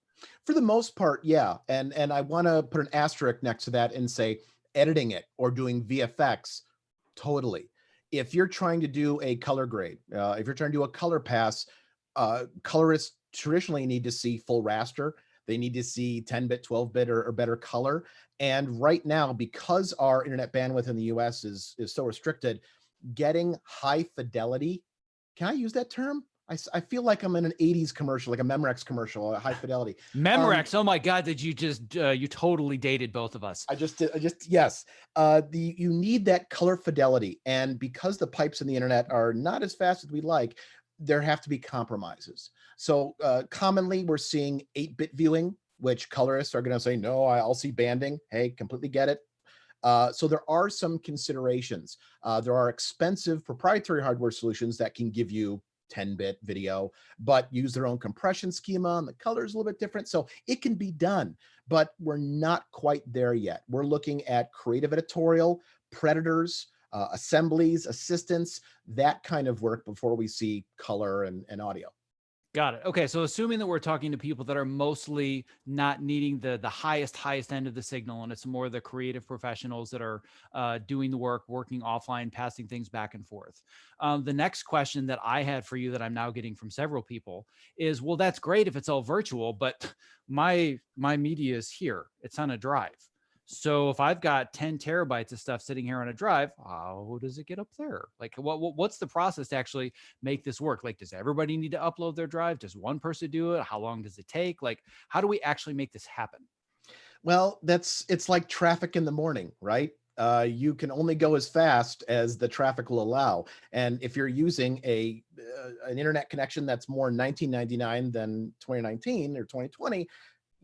For the most part, yeah. And I want to put an asterisk next to that and say editing it or doing VFX, totally. If you're trying to do a color grade, if you're trying to do a color pass, colorists traditionally need to see full raster. They need to see 10-bit, 12-bit or better color. And right now, because our internet bandwidth in the US is so restricted, getting high fidelity, can I use that term? I feel like I'm in an 80s commercial, like a Memorex commercial, a high fidelity. Memorex. Oh my God, did you just, you totally dated both of us. Yes. You need that color fidelity. And because the pipes in the internet are not as fast as we like, there have to be compromises. So commonly we're seeing 8-bit viewing, which colorists are going to say, no, I'll see banding. Hey, completely get it. So there are some considerations. There are expensive proprietary hardware solutions that can give you 10-bit video, but use their own compression schema, and the color is a little bit different. So it can be done, but we're not quite there yet. We're looking at creative editorial, predators, assemblies, assistants, that kind of work before we see color and audio. Got it. Okay. So assuming that we're talking to people that are mostly not needing the highest end of the signal, and it's more the creative professionals that are doing the work, working offline, passing things back and forth. The next question that I had for you that I'm now getting from several people is, well, that's great if it's all virtual, but my media is here. It's on a drive. So if I've got 10 terabytes of stuff sitting here on a drive, how does it get up there? Like what's the process to actually make this work? Like, does everybody need to upload their drive? Does one person do it? How long does it take? Like, how do we actually make this happen? Well, it's like traffic in the morning, right? You can only go as fast as the traffic will allow. And if you're using an internet connection that's more 1999 than 2019 or 2020,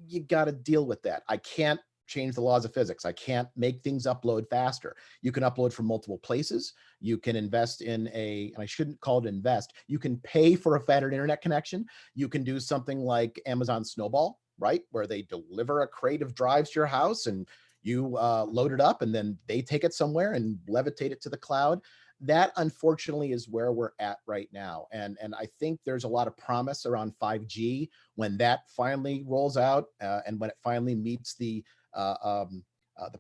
you got to deal with that. I can't change the laws of physics. I can't make things upload faster. You can upload from multiple places. You can invest in and I shouldn't call it invest. You can pay for a fatter internet connection. You can do something like Amazon Snowball, right? Where they deliver a crate of drives to your house and you load it up and then they take it somewhere and levitate it to the cloud. That unfortunately is where we're at right now. And I think there's a lot of promise around 5G when that finally rolls out and when it finally meets the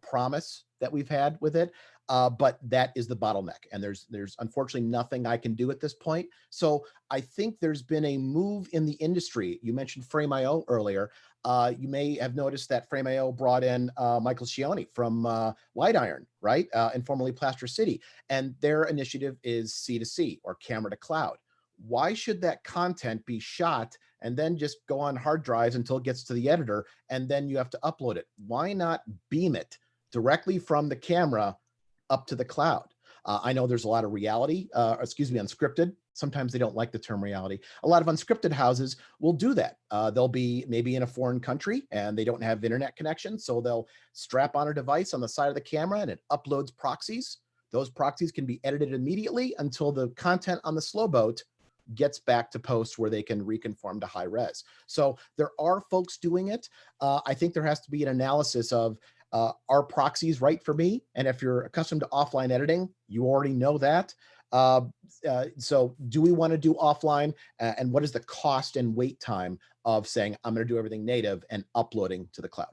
promise that we've had with it. But that is the bottleneck. And there's unfortunately nothing I can do at this point. So I think there's been a move in the industry. You mentioned Frame.io earlier. You may have noticed that Frame.io brought in Michael Scioni from Wide Iron, right? And formerly Plaster City. And their initiative is C2C or camera to cloud. Why should that content be shot and then just go on hard drives until it gets to the editor and then you have to upload it? Why not beam it directly from the camera up to the cloud? I know there's a lot of unscripted. Sometimes they don't like the term reality. A lot of unscripted houses will do that. They'll be maybe in a foreign country and they don't have internet connection. So they'll strap on a device on the side of the camera and it uploads proxies. Those proxies can be edited immediately until the content on the slow boat gets back to post where they can reconform to high res. So there are folks doing it. I think there has to be an analysis of are proxies right for me? And if you're accustomed to offline editing, you already know that. So do we want to do offline? And what is the cost and wait time of saying, I'm going to do everything native and uploading to the cloud?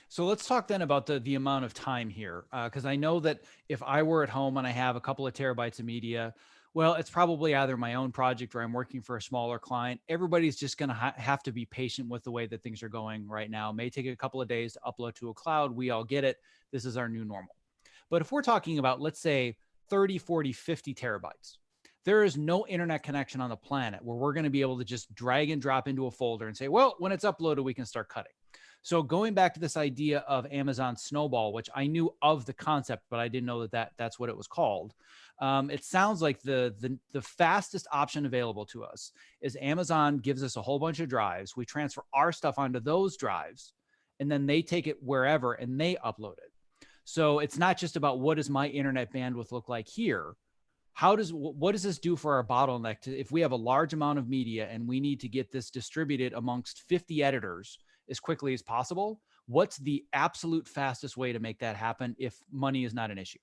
So let's talk then about the amount of time here, because I know that if I were at home and I have a couple of terabytes of media, well, it's probably either my own project or I'm working for a smaller client. Everybody's just going to have to be patient with the way that things are going right now. It may take a couple of days to upload to a cloud. We all get it. This is our new normal. But if we're talking about, let's say, 30, 40, 50 terabytes, there is no internet connection on the planet where we're going to be able to just drag and drop into a folder and say, well, when it's uploaded, we can start cutting. So going back to this idea of Amazon Snowball, which I knew of the concept, but I didn't know that's what it was called. It sounds like the fastest option available to us is Amazon gives us a whole bunch of drives. We transfer our stuff onto those drives, and then they take it wherever and they upload it. So it's not just about what does my internet bandwidth look like here. What does this do for our bottleneck if we have a large amount of media and we need to get this distributed amongst 50 editors as quickly as possible? What's the absolute fastest way to make that happen if money is not an issue?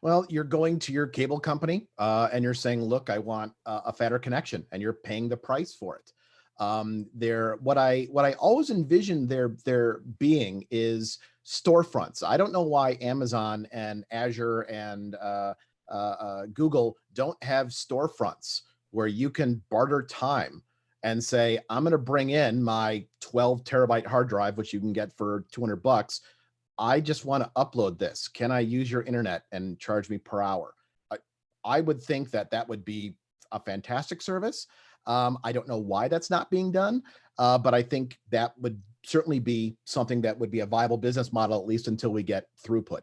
Well, you're going to your cable company and you're saying, look, I want a fatter connection, and you're paying the price for it. What I always envisioned there being is storefronts. I don't know why Amazon and Azure and Google don't have storefronts where you can barter time and say, I'm going to bring in my 12 terabyte hard drive, which you can get for $200. I just want to upload this. Can I use your internet and charge me per hour? I would think that would be a fantastic service. I don't know why that's not being done, but I think that would certainly be something that would be a viable business model, at least until we get throughput.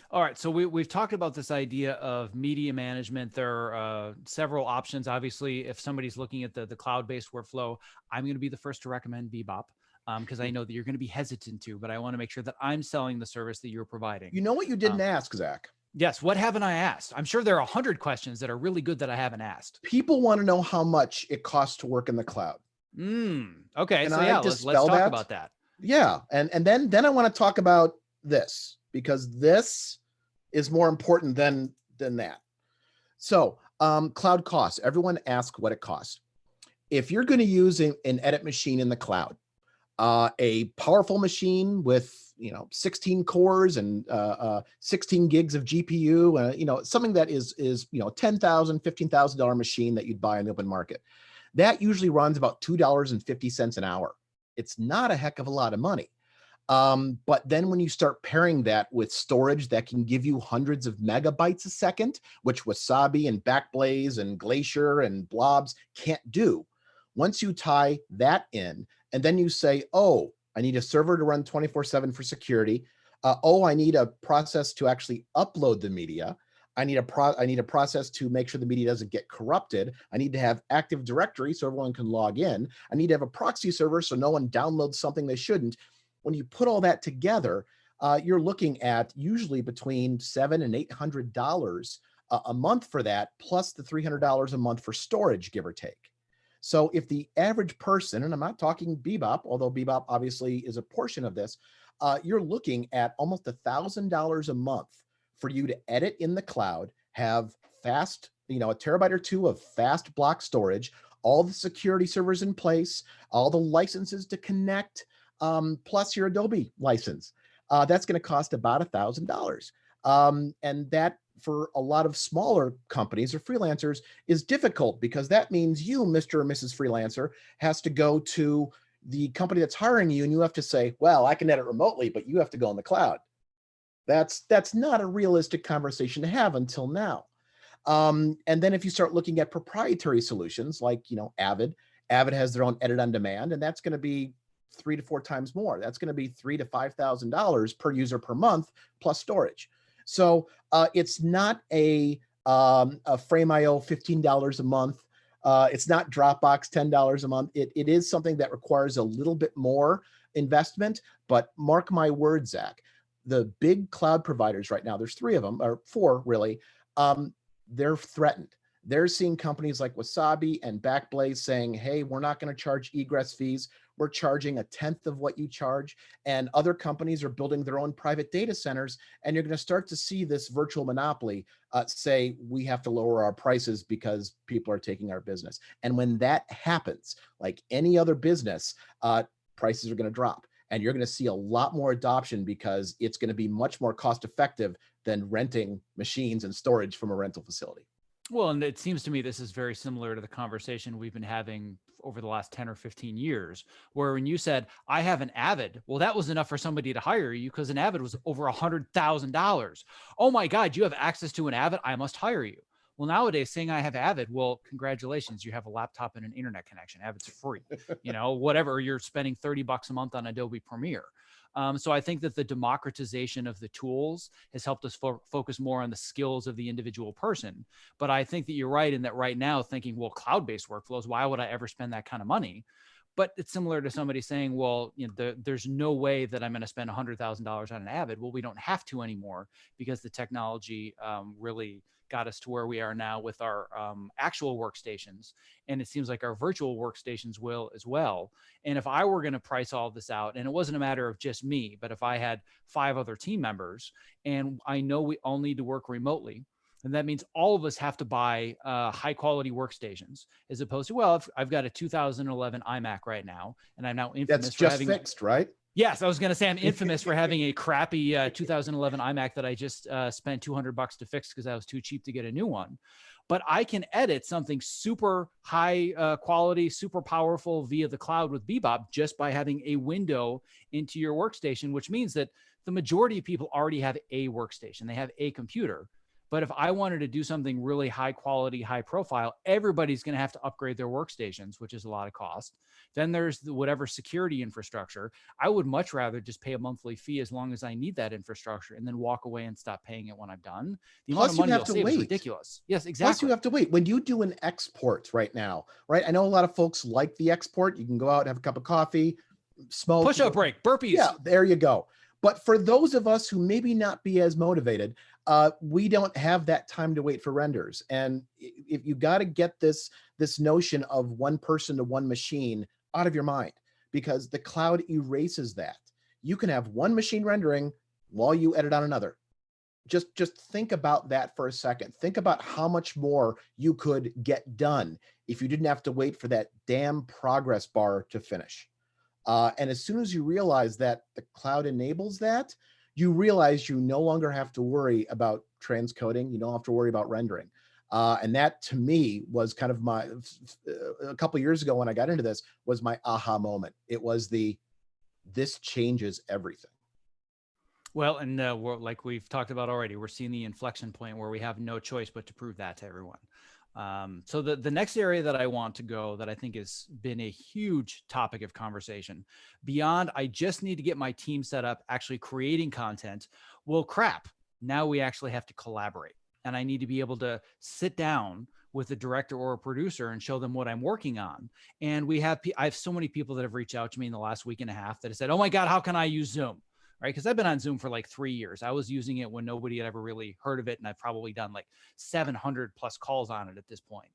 All right, so we've talked about this idea of media management. There are several options. Obviously, if somebody's looking at the cloud-based workflow, I'm going to be the first to recommend BeBop because I know that you're going to be hesitant to, but I want to make sure that I'm selling the service that you're providing. You know what you didn't ask, Zach? Yes, what haven't I asked? I'm sure there are 100 questions that are really good that I haven't asked. People want to know how much it costs to work in the cloud. Okay, Can so I yeah, let's talk about that. Yeah, and then I want to talk about this, because this is more important than that. So cloud costs. Everyone asks what it costs. If you're going to use an edit machine in the cloud, a powerful machine with 16 cores and 16 gigs of GPU, something that is $10,000, $15,000 machine that you'd buy in the open market, that usually runs about $2.50 an hour. It's not a heck of a lot of money. But then when you start pairing that with storage that can give you hundreds of megabytes a second, which Wasabi and Backblaze and Glacier and Blobs can't do, once you tie that in, and then you say, oh, I need a server to run 24/7 for security. Oh, I need a process to actually upload the media. I need a process to make sure the media doesn't get corrupted. I need to have Active Directory so everyone can log in. I need to have a proxy server so no one downloads something they shouldn't. When you put all that together, you're looking at usually between $700 and $800 a month for that, plus the $300 a month for storage, give or take. So if the average person, and I'm not talking BeBop, although BeBop obviously is a portion of this, you're looking at almost $1,000 a month for you to edit in the cloud, have fast, a terabyte or two of fast block storage, all the security servers in place, all the licenses to connect, plus your Adobe license. That's going to cost about $1,000. And that, for a lot of smaller companies or freelancers, is difficult, because that means you, Mr. or Mrs. Freelancer, has to go to the company that's hiring you, and you have to say, well, I can edit remotely, but you have to go in the cloud. That's not a realistic conversation to have until now. And then if you start looking at proprietary solutions like, Avid has their own edit on demand, and that's going to be 3 to 4 times more. That's going to be $3,000 to $5,000 per user per month, plus storage. So it's not a Frame.io $15 a month. It's not Dropbox $10 a month. It is something that requires a little bit more investment. But mark my words, Zach, the big cloud providers right now, there's 3 of them, or 4 really, they're threatened. They're seeing companies like Wasabi and Backblaze saying, hey, we're not going to charge egress fees. We're charging 1/10 of what you charge. And other companies are building their own private data centers. And you're going to start to see this virtual monopoly say, we have to lower our prices because people are taking our business. And when that happens, like any other business, prices are going to drop. And you're going to see a lot more adoption, because it's going to be much more cost effective than renting machines and storage from a rental facility. Well, and it seems to me this is very similar to the conversation we've been having over the last 10 or 15 years, where when you said, I have an Avid, well, that was enough for somebody to hire you, because an Avid was over $100,000. Oh my God, you have access to an Avid, I must hire you. Well, nowadays saying I have Avid, well, congratulations, you have a laptop and an internet connection. Avid's free, whatever, you're spending $30 a month on Adobe Premiere. So I think that the democratization of the tools has helped us focus more on the skills of the individual person. But I think that you're right in that right now thinking, well, cloud-based workflows, why would I ever spend that kind of money? But it's similar to somebody saying, well, there's no way that I'm going to spend $100,000 on an Avid. Well, we don't have to anymore because the technology really got us to where we are now with our actual workstations. And it seems like our virtual workstations will as well. And if I were going to price all of this out, and it wasn't a matter of just me, but if I had 5 other team members and I know we all need to work remotely, and that means all of us have to buy high quality workstations as opposed to, well, if I've got a 2011 iMac right now, and I'm now infamous That's for just having fixed, right? Yes, I was going to say I'm infamous for having a crappy 2011 iMac that I just spent $200 to fix because I was too cheap to get a new one. But I can edit something super high quality, super powerful via the cloud with Bebop just by having a window into your workstation, which means that the majority of people already have a workstation. They have a computer. But if I wanted to do something really high quality, high profile, everybody's going to have to upgrade their workstations, which is a lot of cost. Then there's whatever security infrastructure. I would much rather just pay a monthly fee as long as I need that infrastructure and then walk away and stop paying it when I'm done. The amount of money you'll save is ridiculous. Yes, exactly. Plus you have to wait. When you do an export right now, right? I know a lot of folks like the export. You can go out, have a cup of coffee, smoke. Push-up break, burpees. Yeah, there you go. But for those of us who maybe not be as motivated, we don't have that time to wait for renders. And if you got to get this notion of one person to one machine out of your mind, because the cloud erases that. You can have one machine rendering while you edit on another. Just think about that for a second. Think about how much more you could get done if you didn't have to wait for that damn progress bar to finish. And as soon as you realize that the cloud enables that, you realize you no longer have to worry about transcoding. You don't have to worry about rendering. And that to me was kind of a couple of years ago when I got into this was my aha moment. It was this changes everything. Well, and like we've talked about already, we're seeing the inflection point where we have no choice but to prove that to everyone. So the next area that I want to go that I think has been a huge topic of conversation beyond, I just need to get my team set up actually creating content. Well, crap. Now we actually have to collaborate, and I need to be able to sit down with a director or a producer and show them what I'm working on. And I have so many people that have reached out to me in the last week and a half that have said, oh my God, how can I use Zoom? Right? Because I've been on Zoom for like 3 years. I was using it when nobody had ever really heard of it. And I've probably done like 700 plus calls on it at this point.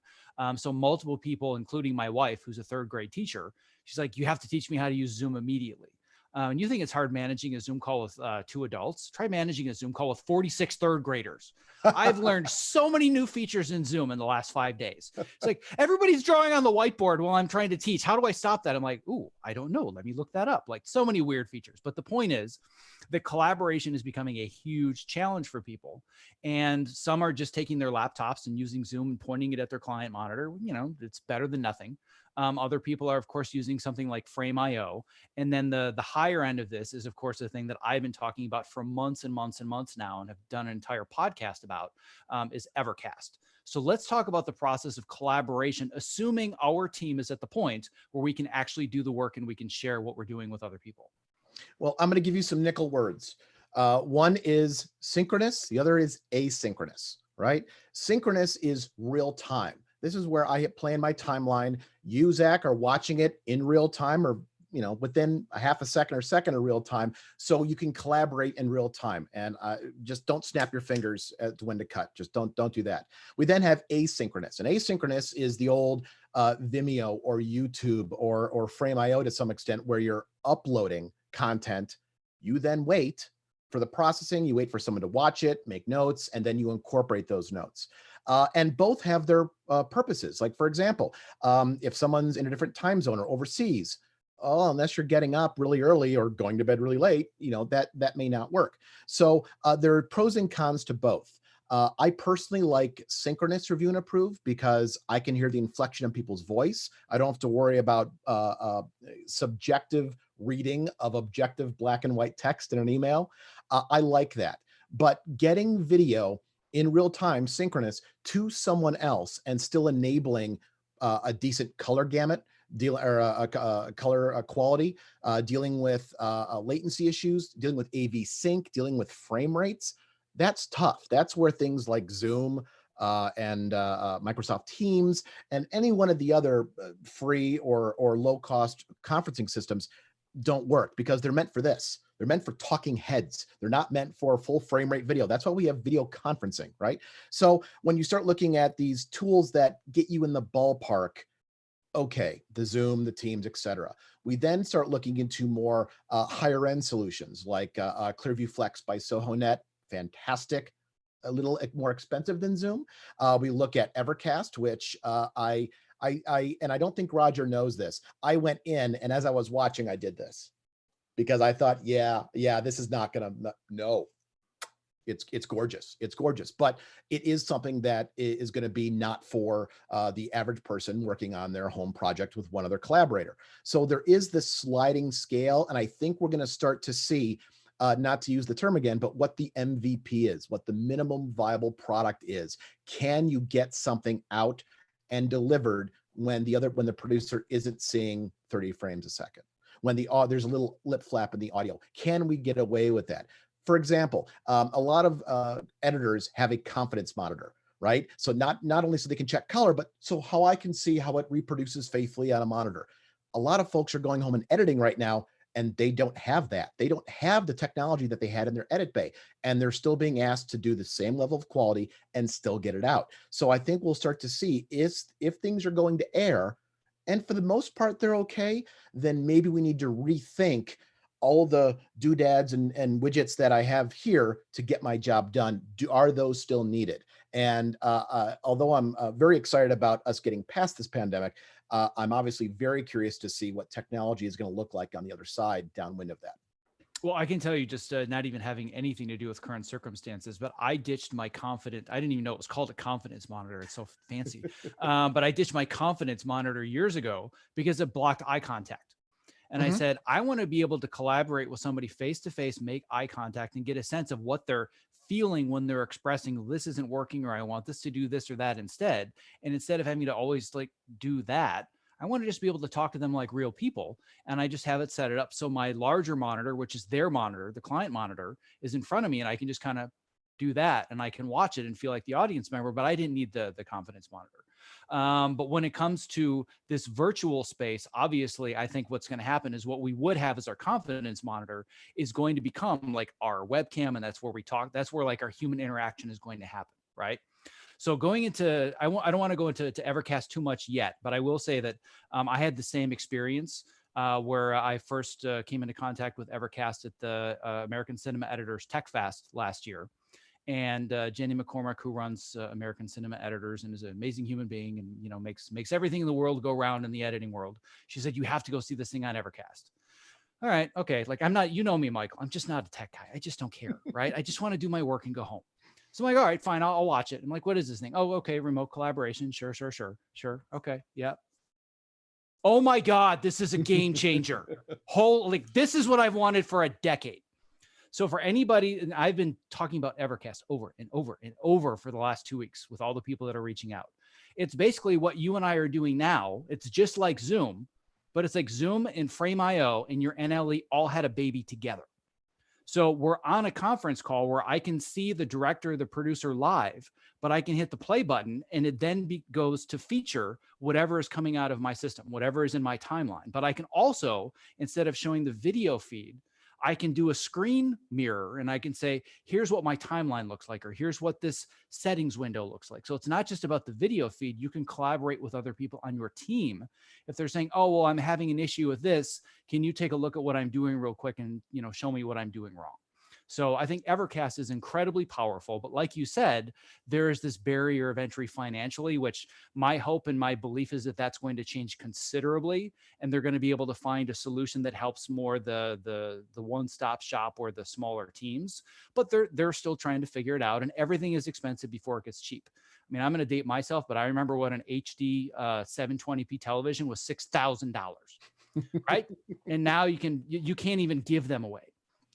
So multiple people, including my wife, who's a 3rd grade teacher, she's like, you have to teach me how to use Zoom immediately. And you think it's hard managing a Zoom call with 2 adults? Try managing a Zoom call with 46 3rd graders. I've learned so many new features in Zoom in the last 5 days. It's like everybody's drawing on the whiteboard while I'm trying to teach. How do I stop that? I'm like, ooh, I don't know. Let me look that up. Like so many weird features. But the point is that collaboration is becoming a huge challenge for people. And some are just taking their laptops and using Zoom and pointing it at their client monitor. It's better than nothing. Other people are, of course, using something like Frame.io. And then the higher end of this is, of course, the thing that I've been talking about for months and months and months now and have done an entire podcast about is Evercast. So let's talk about the process of collaboration, assuming our team is at the point where we can actually do the work and we can share what we're doing with other people. Well, I'm going to give you some nickel words. One is synchronous. The other is asynchronous, right? Synchronous is real time. This is where I plan my timeline. You, Zach, are watching it in real time or within a half a second or second of real time. So you can collaborate in real time and just don't snap your fingers at when to cut. Just don't do that. We then have asynchronous, and asynchronous is the old Vimeo or YouTube or Frame.io to some extent where you're uploading content. You then wait for the processing, you wait for someone to watch it, make notes, and then you incorporate those notes. And both have their purposes. Like, for example, if someone's in a different time zone or overseas, unless you're getting up really early or going to bed really late, that may not work. So there are pros and cons to both. I personally like synchronous review and approve because I can hear the inflection in people's voice. I don't have to worry about subjective reading of objective black and white text in an email. I like that. But getting video in real time, synchronous, to someone else and still enabling a decent color gamut, color quality, dealing with latency issues, dealing with AV sync, dealing with frame rates. That's tough. That's where things like Zoom and Microsoft Teams and any one of the other free or low cost conferencing systems don't work, because they're meant for this. They're meant for talking heads. They're not meant for full frame rate video. That's why we have video conferencing, right? So when you start looking at these tools that get you in the ballpark, okay, the Zoom, the Teams, etc. We then start looking into more higher end solutions like Clearview Flex by SohoNet, fantastic, a little more expensive than Zoom. We look at Evercast, which and I don't think Roger knows this. I went in, and as I was watching, I did this because I thought, yeah, this is not gonna, no. It's gorgeous. It's gorgeous, but it is something that is going to be not for the average person working on their home project with one other collaborator. So there is this sliding scale, and I think we're going to start to see, not to use the term again, but what the MVP is, what the minimum viable product is. Can you get something out and delivered when the producer isn't seeing 30 frames a second? When there's a little lip flap in the audio, can we get away with that? For example, a lot of editors have a confidence monitor, right? So not only so they can check color, but so how I can see how it reproduces faithfully on a monitor. A lot of folks are going home and editing right now, and they don't have that. They don't have the technology that they had in their edit bay, and they're still being asked to do the same level of quality and still get it out. So I think we'll start to see if things are going to air, and for the most part they're okay, then maybe we need to rethink all the doodads and widgets that I have here to get my job done. Are those still needed? And although I'm very excited about us getting past this pandemic, I'm obviously very curious to see what technology is going to look like on the other side, downwind of that. Well, I can tell you, just not even having anything to do with current circumstances, but I ditched my I didn't even know it was called a confidence monitor. It's so fancy. But I ditched my confidence monitor years ago because it blocked eye contact. And I said, I want to be able to collaborate with somebody face to face, make eye contact, and get a sense of what they're feeling when they're expressing this isn't working, or I want this to do this or that instead. And instead of having to always like do that, I want to just be able to talk to them like real people. And I just have it set it up so my larger monitor, which is their monitor, the client monitor, is in front of me, and I can just kind of do that, and I can watch it and feel like the audience member, but I didn't need the confidence monitor. But when it comes to this virtual space, obviously, I think what's going to happen is what we would have as our confidence monitor is going to become like our webcam. And that's where we talk. That's where like our human interaction is going to happen. Right. So going into, I don't want to go into Evercast too much yet, but I will say that I had the same experience where I first came into contact with Evercast at the American Cinema Editors Tech Fest last year. And Jenny McCormack, who runs American Cinema Editors and is an amazing human being, and you know makes everything in the world go round in the editing world. She said, "You have to go see this thing on Evercast." All right, okay. Like I'm not, you know me, Michael. I'm just not a tech guy. I just don't care, right? I just want to do my work and go home. So I'm like, all right, fine, I'll watch it. I'm like, what is this thing? Oh, okay, remote collaboration. Sure. Okay, yeah. Oh my God, this is a game changer. This is what I've wanted for a decade. So for anybody, and I've been talking about Evercast over and over and over for the last 2 weeks with all the people that are reaching out. It's basically what you and I are doing now. It's just like Zoom, but it's like Zoom and Frame.io and your NLE all had a baby together. So we're on a conference call where I can see the director, the producer live, but I can hit the play button and it then goes to feature whatever is coming out of my system, whatever is in my timeline. But I can also, instead of showing the video feed, I can do a screen mirror and I can say, here's what my timeline looks like, or here's what this settings window looks like. So it's not just about the video feed. You can collaborate with other people on your team. If they're saying, oh, well, I'm having an issue with this, can you take a look at what I'm doing real quick and, you know, show me what I'm doing wrong? So I think Evercast is incredibly powerful, but like you said, there is this barrier of entry financially, which my hope and my belief is that that's going to change considerably. And they're going to be able to find a solution that helps more the one-stop shop or the smaller teams, but they're still trying to figure it out. And everything is expensive before it gets cheap. I mean, I'm going to date myself, but I remember what an HD 720p television was $6,000, right? And now you can't even give them away.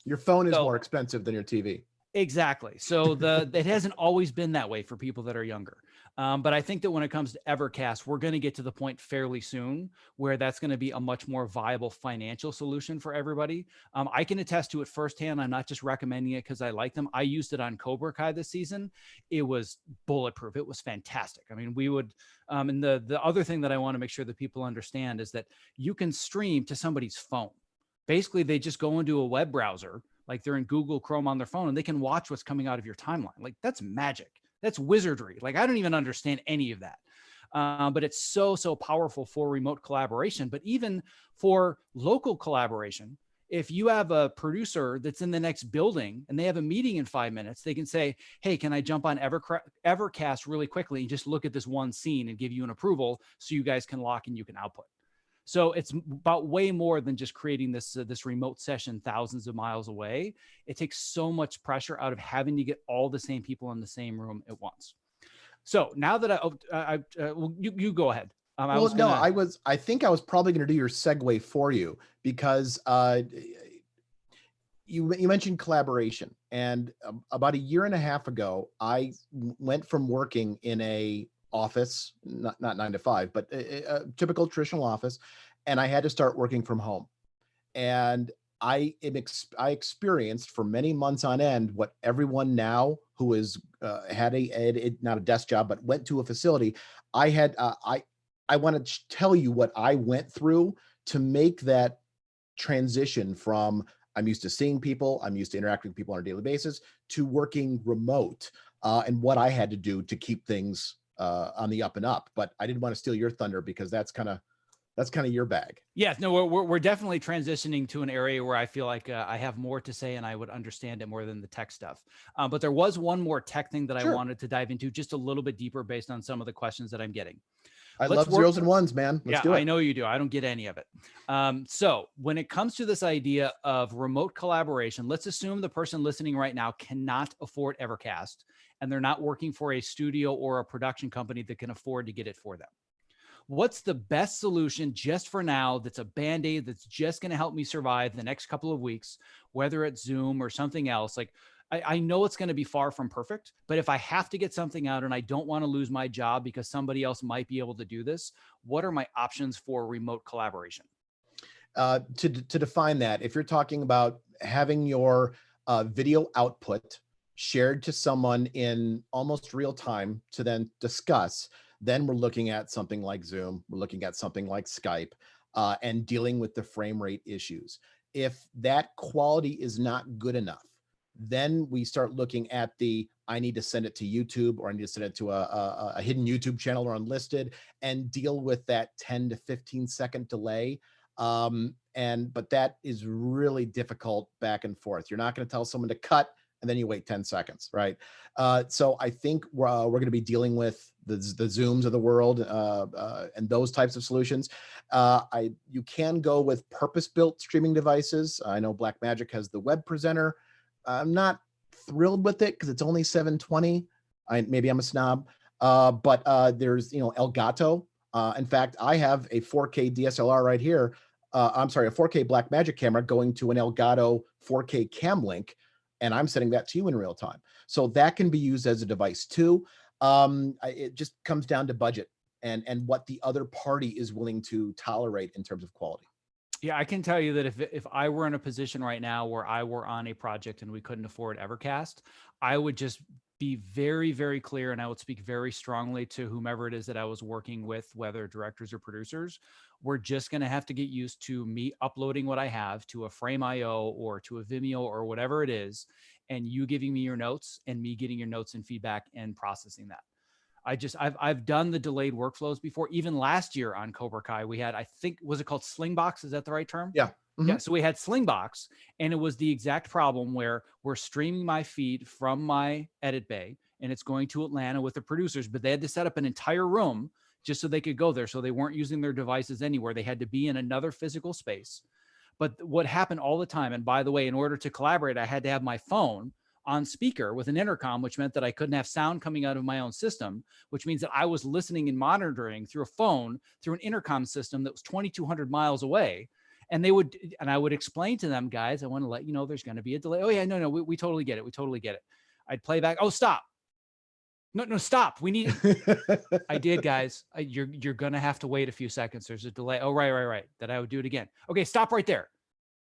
Your phone is more expensive than your TV. Exactly. So it hasn't always been that way for people that are younger. But I think that when it comes to Evercast, we're going to get to the point fairly soon where that's going to be a much more viable financial solution for everybody. I can attest to it firsthand. I'm not just recommending it because I like them. I used it on Cobra Kai this season. It was bulletproof. It was fantastic. I mean, we would, and the other thing that I want to make sure that people understand is that you can stream to somebody's phone. Basically, they just go into a web browser, like they're in Google Chrome on their phone, and they can watch what's coming out of your timeline. Like, that's magic. That's wizardry. Like, I don't even understand any of that. But it's so powerful for remote collaboration, but even for local collaboration. If you have a producer that's in the next building and they have a meeting in 5 minutes, they can say, hey, can I jump on Evercast really quickly and just look at this one scene and give you an approval so you guys can lock and you can output. So it's about way more than just creating this remote session thousands of miles away. It takes so much pressure out of having to get all the same people in the same room at once. So now that well, you go ahead. I think I was probably going to do your segue for you because you mentioned collaboration, and about a year and a half ago, I went from working in a office, not 9 to 5, but a typical traditional office, and I had to start working from home. And I experienced for many months on end what everyone now who is had not a desk job, but went to a facility. I want to tell you what I went through to make that transition from I'm used to seeing people, I'm used to interacting with people on a daily basis, to working remote, and what I had to do to keep things on the up and up. But I didn't want to steal your thunder because that's kind of your bag. Yes, no, we're definitely transitioning to an area where I feel like I have more to say and I would understand it more than the tech stuff. But there was one more tech thing that I wanted to dive into just a little bit deeper based on some of the questions that I'm getting. I love zeros and ones, man. Let's do it. I know you do. I don't get any of it. So when it comes to this idea of remote collaboration, let's assume the person listening right now cannot afford Evercast and they're not working for a studio or a production company that can afford to get it for them. What's the best solution just for now that's a Band-Aid that's just going to help me survive the next couple of weeks, whether it's Zoom or something else? Like, I know it's going to be far from perfect, but if I have to get something out and I don't want to lose my job because somebody else might be able to do this, what are my options for remote collaboration? To define that, if you're talking about having your video output shared to someone in almost real time to then discuss, then we're looking at something like Zoom, we're looking at something like Skype, and dealing with the frame rate issues. If that quality is not good enough, then we start looking at I need to send it to YouTube, or I need to send it to a hidden YouTube channel or unlisted, and deal with that 10 to 15 second delay. But that is really difficult back and forth. You're not going to tell someone to cut and then you wait 10 seconds, right? So I think we're going to be dealing with the Zooms of the world and those types of solutions. You can go with purpose-built streaming devices. I know Blackmagic has the web presenter. I'm not thrilled with it because it's only $720. Maybe I'm a snob, but there's Elgato. In fact, I have a 4K DSLR right here. I'm sorry, a 4K Blackmagic camera going to an Elgato 4K Cam Link, and I'm sending that to you in real time. So that can be used as a device too. It just comes down to budget and what the other party is willing to tolerate in terms of quality. Yeah, I can tell you that if I were in a position right now where I were on a project and we couldn't afford Evercast, I would just be very, very clear, and I would speak very strongly to whomever it is that I was working with, whether directors or producers. We're just going to have to get used to me uploading what I have to a Frame.io or to a Vimeo or whatever it is, and you giving me your notes and me getting your notes and feedback and processing that. I've done the delayed workflows before. Even last year on Cobra Kai, we had, I think, was it called Slingbox? Is that the right term? Yeah. Mm-hmm. Yeah. So we had Slingbox, and it was the exact problem where we're streaming my feed from my edit bay and it's going to Atlanta with the producers, but they had to set up an entire room just so they could go there. So they weren't using their devices anywhere. They had to be in another physical space. But what happened all the time, and by the way, in order to collaborate, I had to have my phone on speaker with an intercom, which meant that I couldn't have sound coming out of my own system, which means that I was listening and monitoring through a phone, through an intercom system that was 2,200 miles away. And they would, and I would explain to them, guys, I want to let you know there's going to be a delay. Oh yeah, no, we totally get it. We totally get it. I'd play back. Oh, stop. No, stop. We need, I did, guys. You're going to have to wait a few seconds. There's a delay. Oh, right. That I would do it again. Okay, stop right there.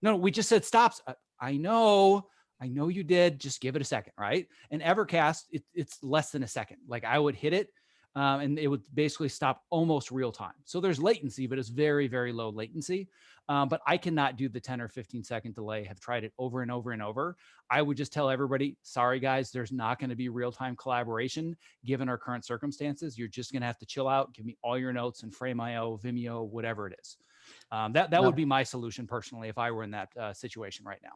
No, we just said stops. I know you did. Just give it a second, right? And Evercast, it's less than a second. Like I would hit it, and it would basically stop almost real time. So there's latency, but it's very, very low latency. But I cannot do the 10 or 15-second delay. Have tried it over and over and over. I would just tell everybody, sorry guys, there's not going to be real-time collaboration given our current circumstances. You're just going to have to chill out, give me all your notes and Frame.io, Vimeo, whatever it is. That would be my solution personally if I were in that situation right now.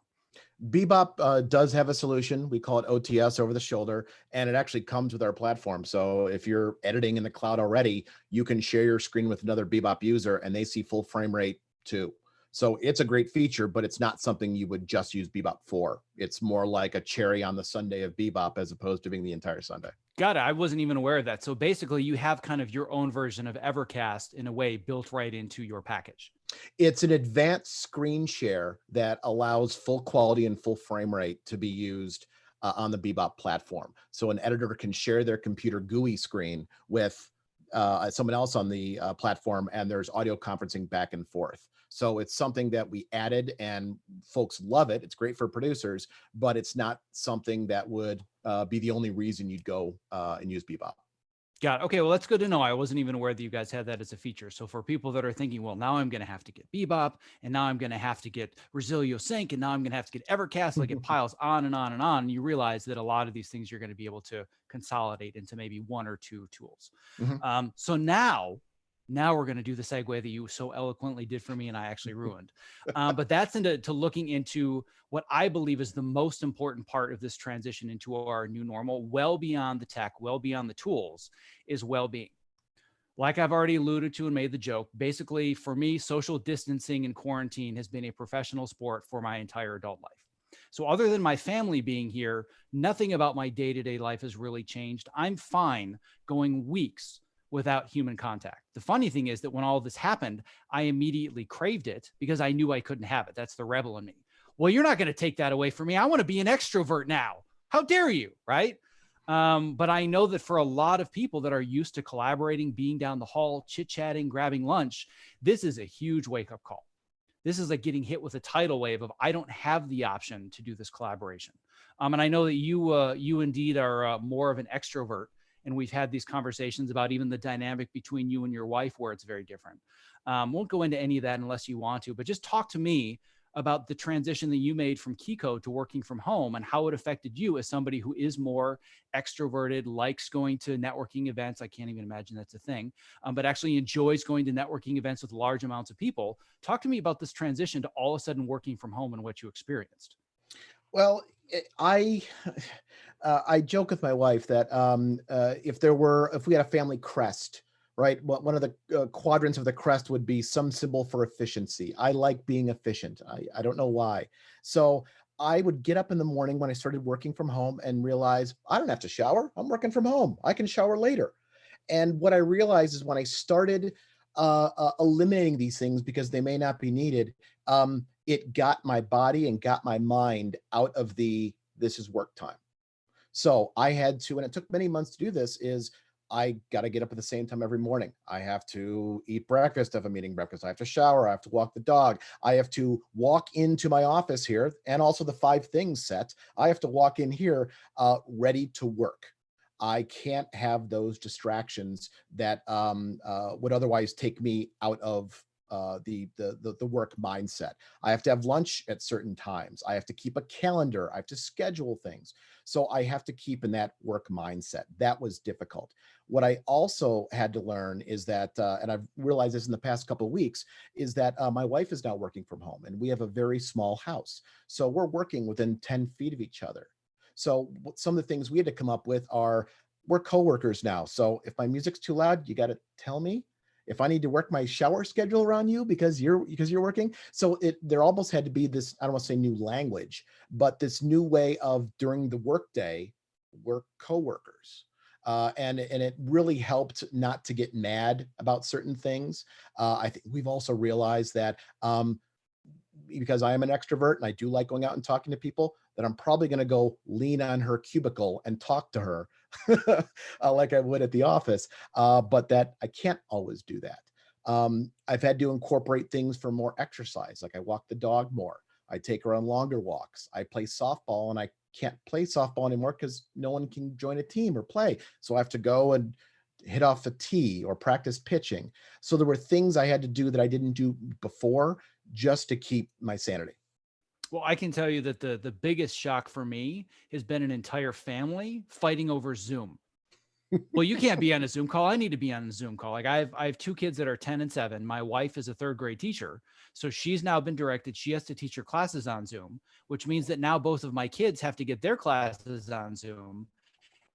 Bebop does have a solution. We call it OTS, over the shoulder, and it actually comes with our platform. So if you're editing in the cloud already, you can share your screen with another Bebop user and they see full frame rate too. So it's a great feature, but it's not something you would just use Bebop for. It's more like a cherry on the sundae of Bebop as opposed to being the entire sundae. Got it. I wasn't even aware of that. So basically you have kind of your own version of Evercast in a way built right into your package. It's an advanced screen share that allows full quality and full frame rate to be used on the Bebop platform. So an editor can share their computer GUI screen with someone else on the platform, and there's audio conferencing back and forth. So it's something that we added and folks love it. It's great for producers, but it's not something that would be the only reason you'd go and use Bebop. Got it. Okay, well, that's good to know. I wasn't even aware that you guys had that as a feature. So for people that are thinking, well, now I'm going to have to get Bebop, and now I'm going to have to get Resilio Sync, and now I'm going to have to get Evercast, like it piles on and on and on. And you realize that a lot of these things you're going to be able to consolidate into maybe one or two tools. Mm-hmm. So now we're going to do the segue that you so eloquently did for me and I actually ruined. But that's into looking into what I believe is the most important part of this transition into our new normal, well beyond the tech, well beyond the tools, is well-being. Like I've already alluded to and made the joke, basically for me, social distancing and quarantine has been a professional sport for my entire adult life. So other than my family being here, nothing about my day-to-day life has really changed. I'm fine going weeks without human contact. The funny thing is that when all this happened, I immediately craved it because I knew I couldn't have it. That's the rebel in me. Well, you're not going to take that away from me. I want to be an extrovert now. How dare you, right? But I know that for a lot of people that are used to collaborating, being down the hall, chit-chatting, grabbing lunch, this is a huge wake-up call. This is like getting hit with a tidal wave of, I don't have the option to do this collaboration. And I know that you indeed are more of an extrovert. And we've had these conversations about even the dynamic between you and your wife, where it's very different. Won't go into any of that unless you want to, but just talk to me about the transition that you made from Kiko to working from home and how it affected you as somebody who is more extroverted, likes going to networking events. I can't even imagine that's a thing, but actually enjoys going to networking events with large amounts of people. Talk to me about this transition to all of a sudden working from home and what you experienced. Well, I joke with my wife that if we had a family crest, right? One of the quadrants of the crest would be some symbol for efficiency. I like being efficient. I don't know why. So I would get up in the morning when I started working from home and realize I don't have to shower. I'm working from home. I can shower later. And what I realized is when I started eliminating these things because they may not be needed, it got my body and got my mind out of this is work time. So I had to, and it took many months to do this, is I got to get up at the same time every morning. I have to eat breakfast if I'm eating breakfast. I have to shower. I have to walk the dog. I have to walk into my office here, and also the 5 things set. I have to walk in here ready to work. I can't have those distractions that would otherwise take me out of the work mindset. I have to have lunch at certain times. I have to keep a calendar. I have to schedule things. So I have to keep in that work mindset. That was difficult. What I also had to learn is that, and I've realized this in the past couple of weeks, is that my wife is now working from home, and we have a very small house. So we're working within 10 feet of each other. So some of the things we had to come up with are, we're coworkers now. So if my music's too loud, you got to tell me. If I need to work my shower schedule around you because you're working. So there almost had to be this, I don't want to say new language, but this new way of during the workday, we're coworkers. And it really helped not to get mad about certain things. I think we've also realized that because I am an extrovert and I do like going out and talking to people, that I'm probably going to go lean on her cubicle and talk to her like I would at the office, but that I can't always do that. I've had to incorporate things for more exercise, like I walk the dog more. I take her on longer walks. I play softball, and I can't play softball anymore because no one can join a team or play. So I have to go and hit off a tee or practice pitching. So there were things I had to do that I didn't do before just to keep my sanity. Well, I can tell you that the biggest shock for me has been an entire family fighting over Zoom. Well, you can't be on a Zoom call. I need to be on a Zoom call. Like I have 2 kids that are 10 and 7. My wife is a 3rd grade teacher. So she's now been directed. She has to teach her classes on Zoom, which means that now both of my kids have to get their classes on Zoom.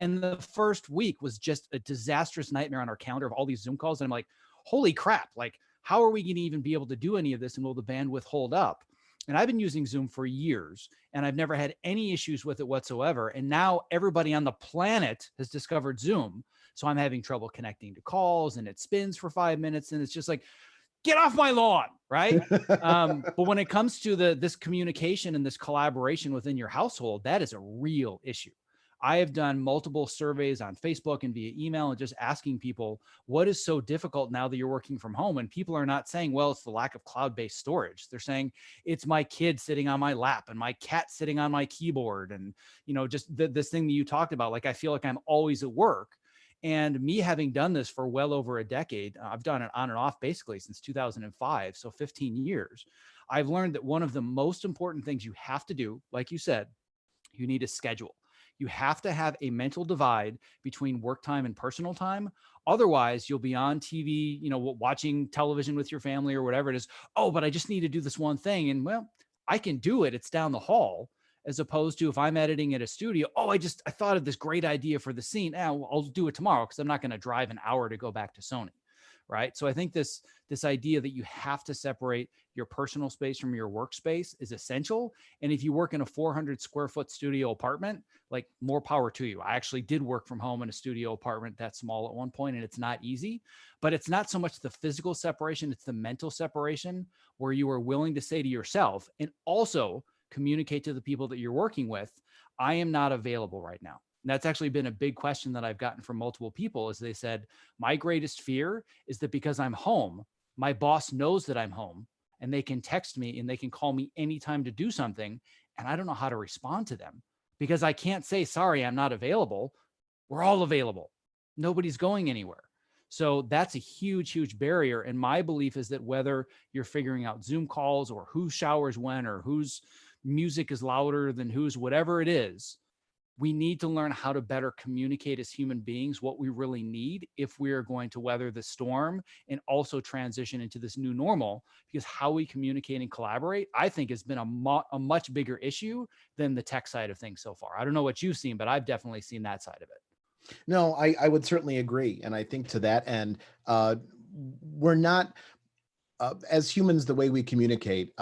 And the first week was just a disastrous nightmare on our calendar of all these Zoom calls. And I'm like, holy crap. Like, how are we going to even be able to do any of this? And will the bandwidth hold up? And I've been using Zoom for years, and I've never had any issues with it whatsoever. And now everybody on the planet has discovered Zoom. So I'm having trouble connecting to calls, and it spins for 5 minutes. And it's just like, get off my lawn, right? But when it comes to this communication and this collaboration within your household, that is a real issue. I have done multiple surveys on Facebook and via email and just asking people, what is so difficult now that you're working from home? And people are not saying, well, it's the lack of cloud-based storage. They're saying it's my kid sitting on my lap and my cat sitting on my keyboard. And, just this thing that you talked about, like, I feel like I'm always at work. And me having done this for well over a decade, I've done it on and off basically since 2005. So 15 years. I've learned that one of the most important things you have to do, like you said, you need a schedule. You have to have a mental divide between work time and personal time. Otherwise, you'll be on TV, watching television with your family or whatever it is. Oh, but I just need to do this one thing. And well, I can do it. It's down the hall. As opposed to if I'm editing at a studio, I thought of this great idea for the scene. I'll do it tomorrow because I'm not going to drive an hour to go back to Sony. Right. So I think this idea that you have to separate your personal space from your workspace is essential. And if you work in a 400 square foot studio apartment, like, more power to you. I actually did work from home in a studio apartment that small at one point, and it's not easy, but it's not so much the physical separation. It's the mental separation where you are willing to say to yourself and also communicate to the people that you're working with, I am not available right now. And that's actually been a big question that I've gotten from multiple people is they said, my greatest fear is that because I'm home, my boss knows that I'm home and they can text me and they can call me anytime to do something. And I don't know how to respond to them because I can't say, sorry, I'm not available. We're all available. Nobody's going anywhere. So that's a huge, huge barrier. And my belief is that whether you're figuring out Zoom calls or who showers when or whose music is louder than whose, whatever it is, we need to learn how to better communicate as human beings what we really need if we are going to weather the storm and also transition into this new normal, because how we communicate and collaborate, I think, has been a much bigger issue than the tech side of things so far. I don't know what you've seen, but I've definitely seen that side of it. No, I would certainly agree. And I think to that end, we're not, as humans, the way we communicate,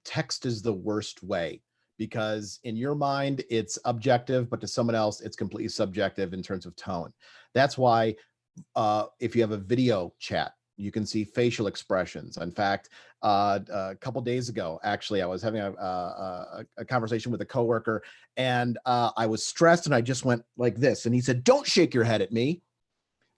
text is the worst way. Because in your mind, it's objective, but to someone else, it's completely subjective in terms of tone. That's why if you have a video chat, you can see facial expressions. In fact, a couple days ago, actually, I was having a conversation with a coworker, and I was stressed, and I just went like this. And he said, "Don't shake your head at me."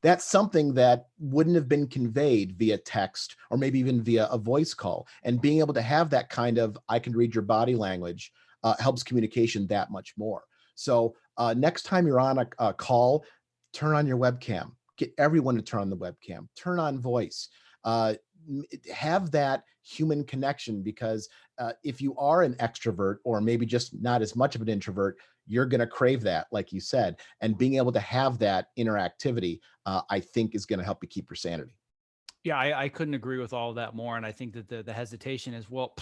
That's something that wouldn't have been conveyed via text or maybe even via a voice call. And being able to have that kind of, I can read your body language, helps communication that much more. So next time you're on a call, turn on your webcam. Get everyone to turn on the webcam. Turn on voice. Have that human connection, because if you are an extrovert or maybe just not as much of an introvert, you're going to crave that, like you said. And being able to have that interactivity, I think, is going to help you keep your sanity. Yeah, I couldn't agree with all of that more. And I think that the hesitation is, well,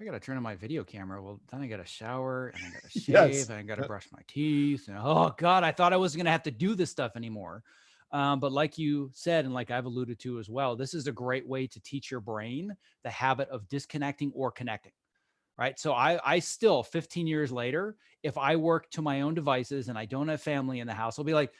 I got to turn on my video camera. Well, then I got to shower and I got to shave Yes. and I got to brush my teeth. And oh God, I thought I wasn't going to have to do this stuff anymore. But like you said, and like I've alluded to as well, this is a great way to teach your brain the habit of disconnecting or connecting. Right. So I still 15 years later, if I work to my own devices and I don't have family in the house, I'll be like,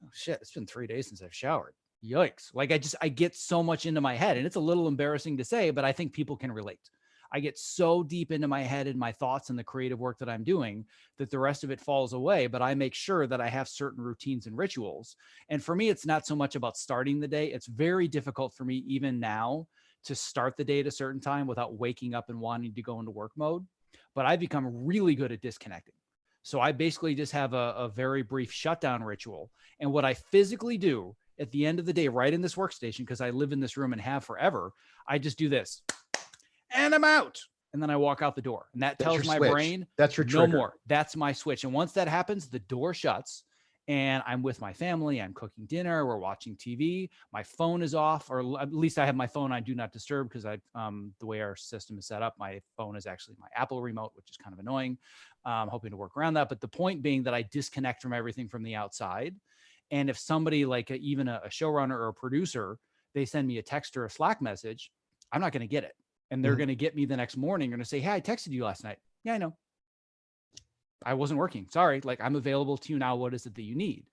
oh shit, it's been 3 days since I've showered. Yikes. Like I get so much into my head, and it's a little embarrassing to say, but I think people can relate. I get so deep into my head and my thoughts and the creative work that I'm doing that the rest of it falls away. But I make sure that I have certain routines and rituals. And for me, it's not so much about starting the day. It's very difficult for me even now to start the day at a certain time without waking up and wanting to go into work mode. But I've become really good at disconnecting. So I basically just have a very brief shutdown ritual. And what I physically do at the end of the day, right in this workstation, because I live in this room and have forever, I just do this and I'm out. And then I walk out the door. And that tells my brain, that's your no trigger. more. That's my switch. And once that happens, the door shuts and I'm with my family. I'm cooking dinner. We're watching TV. My phone is off, or at least I have my phone on do not disturb because the way our system is set up, my phone is actually my Apple remote, which is kind of annoying. I'm hoping to work around that. But the point being that I disconnect from everything from the outside. And if somebody like even a showrunner or a producer, they send me a text or a Slack message, I'm not going to get it. And they're going to get me the next morning. They're going to say, hey, I texted you last night. Yeah, I know. I wasn't working. Sorry. Like, I'm available to you now. What is it that you need?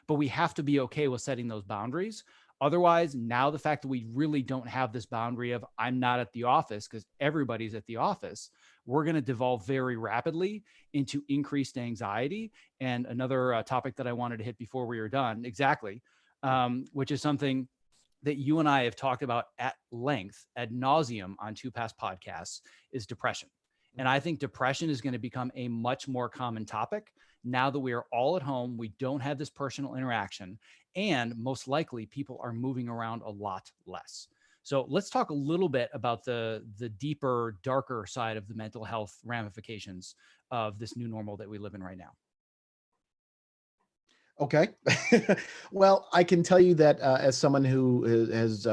But we have to be okay with setting those boundaries. Otherwise, now the fact that we really don't have this boundary of I'm not at the office because everybody's at the office, we're going to devolve very rapidly into increased anxiety. And another topic that I wanted to hit before we were done, exactly, which is something that you and I have talked about at length, ad nauseum on 2 past podcasts, is depression. And I think depression is going to become a much more common topic now that we are all at home. We don't have this personal interaction, and most likely people are moving around a lot less. So let's talk a little bit about the deeper, darker side of the mental health ramifications of this new normal that we live in right now. Okay. Well, I can tell you that as someone who has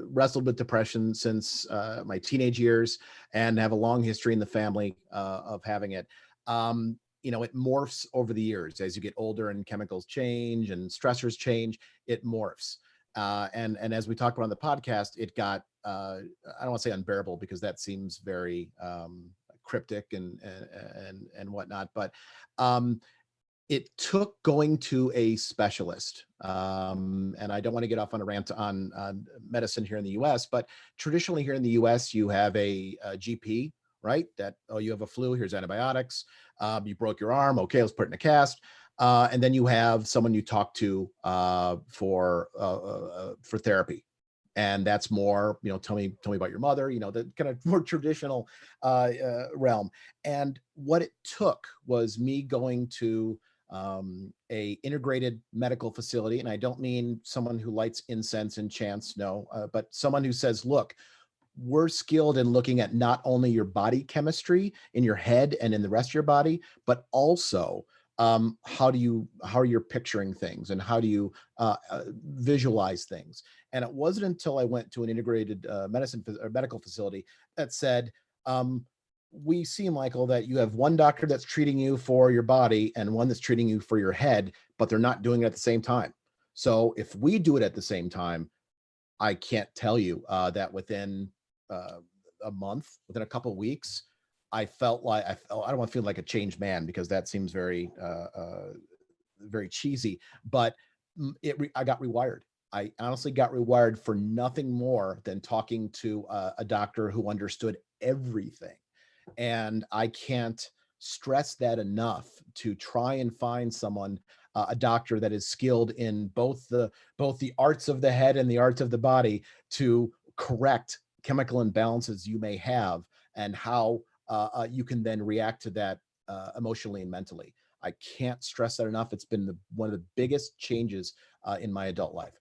wrestled with depression since my teenage years and have a long history in the family of having it, it morphs over the years as you get older and chemicals change and stressors change. It morphs, and as we talked about on the podcast, it got I don't want to say unbearable because that seems very cryptic and whatnot, but it took going to a specialist. And I don't want to get off on a rant on medicine here in the US, but traditionally here in the US, you have a GP, right? That, oh, you have a flu, here's antibiotics. You broke your arm, okay, let's put it in a cast. And then you have someone you talk to for therapy. And that's more, tell me about your mother, the kind of more traditional realm. And what it took was me going to a integrated medical facility. And I don't mean someone who lights incense and chants, no, but someone who says, look, we're skilled in looking at not only your body chemistry in your head and in the rest of your body, but also how are you picturing things and how do you visualize things? And it wasn't until I went to an integrated medical facility that said, we see, Michael, that you have one doctor that's treating you for your body and one that's treating you for your head, but they're not doing it at the same time. So if we do it at the same time, I can't tell you that within a month, within a couple of weeks, I don't want to feel like a changed man because that seems very, very cheesy, but I got rewired. I honestly got rewired for nothing more than talking to a doctor who understood everything. And I can't stress that enough to try and find someone, a doctor that is skilled in both the arts of the head and the arts of the body to correct chemical imbalances you may have and how you can then react to that emotionally and mentally. I can't stress that enough. It's been one of the biggest changes in my adult life.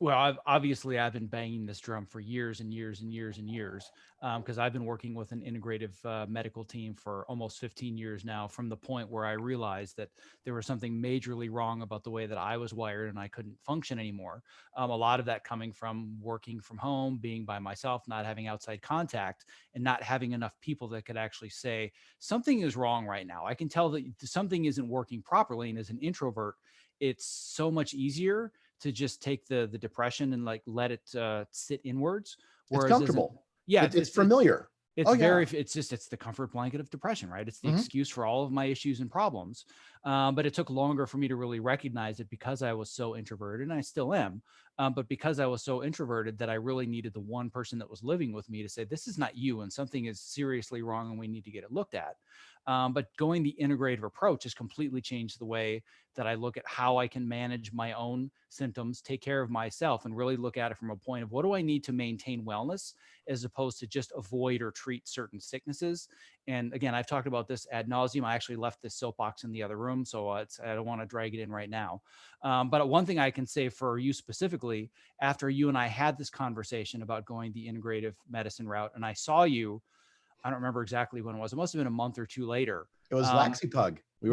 Well, I've been banging this drum for years and years and years and years because I've been working with an integrative medical team for almost 15 years now, from the point where I realized that there was something majorly wrong about the way that I was wired and I couldn't function anymore. A lot of that coming from working from home, being by myself, not having outside contact, and not having enough people that could actually say something is wrong right now. I can tell that something isn't working properly. And as an introvert, it's so much easier to just take the depression and like let it sit inwards. Whereas it's comfortable. It's familiar. It's the comfort blanket of depression, right? It's the excuse for all of my issues and problems. But it took longer for me to really recognize it because I was so introverted, and I still am. But because I was so introverted that I really needed the one person that was living with me to say, this is not you and something is seriously wrong and we need to get it looked at. But going the integrative approach has completely changed the way that I look at how I can manage my own symptoms, take care of myself, and really look at it from a point of what do I need to maintain wellness as opposed to just avoid or treat certain sicknesses. And again, I've talked about this ad nauseum. I actually left this soapbox in the other room, so I don't want to drag it in right now. But one thing I can say for you specifically, after you and I had this conversation about going the integrative medicine route, and I saw you, I don't remember exactly when it was. It must have been a month or two later. It was Laxipug. You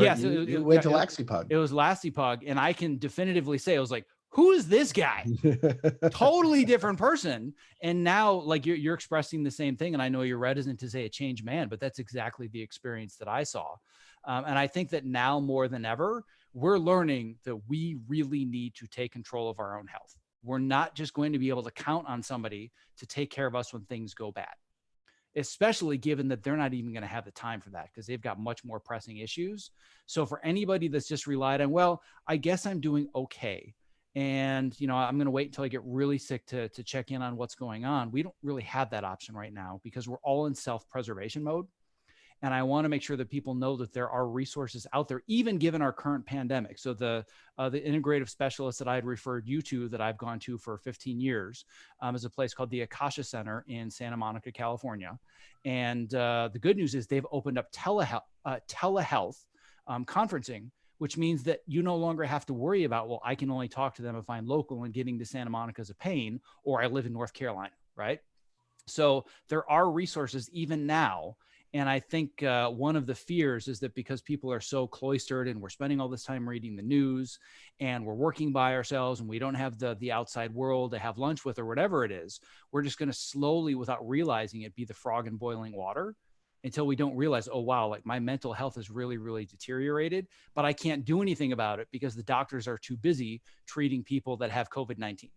went to Laxipug. It was Laxipug, and I can definitively say, I was like, who is this guy? Totally different person. And now, like you're expressing the same thing. And I know you're reticent to say a changed man, but that's exactly the experience that I saw. And I think that now more than ever, we're learning that we really need to take control of our own health. We're not just going to be able to count on somebody to take care of us when things go bad, especially given that they're not even going to have the time for that because they've got much more pressing issues. So for anybody that's just relied on, well, I guess I'm doing okay, and I'm going to wait until I get really sick to check in on what's going on. We don't really have that option right now because we're all in self-preservation mode. And I want to make sure that people know that there are resources out there, even given our current pandemic. So the integrative specialist that I had referred you to, that I've gone to for 15 years, is a place called the Akasha Center in Santa Monica, California. And the good news is they've opened up telehealth conferencing, which means that you no longer have to worry about, well, I can only talk to them if I'm local and getting to Santa Monica is a pain, or I live in North Carolina, right? So there are resources even now. And I think one of the fears is that because people are so cloistered and we're spending all this time reading the news and we're working by ourselves and we don't have the outside world to have lunch with or whatever it is, we're just going to slowly, without realizing it, be the frog in boiling water until we don't realize, oh, wow, like my mental health is really, really deteriorated, but I can't do anything about it because the doctors are too busy treating people that have COVID-19,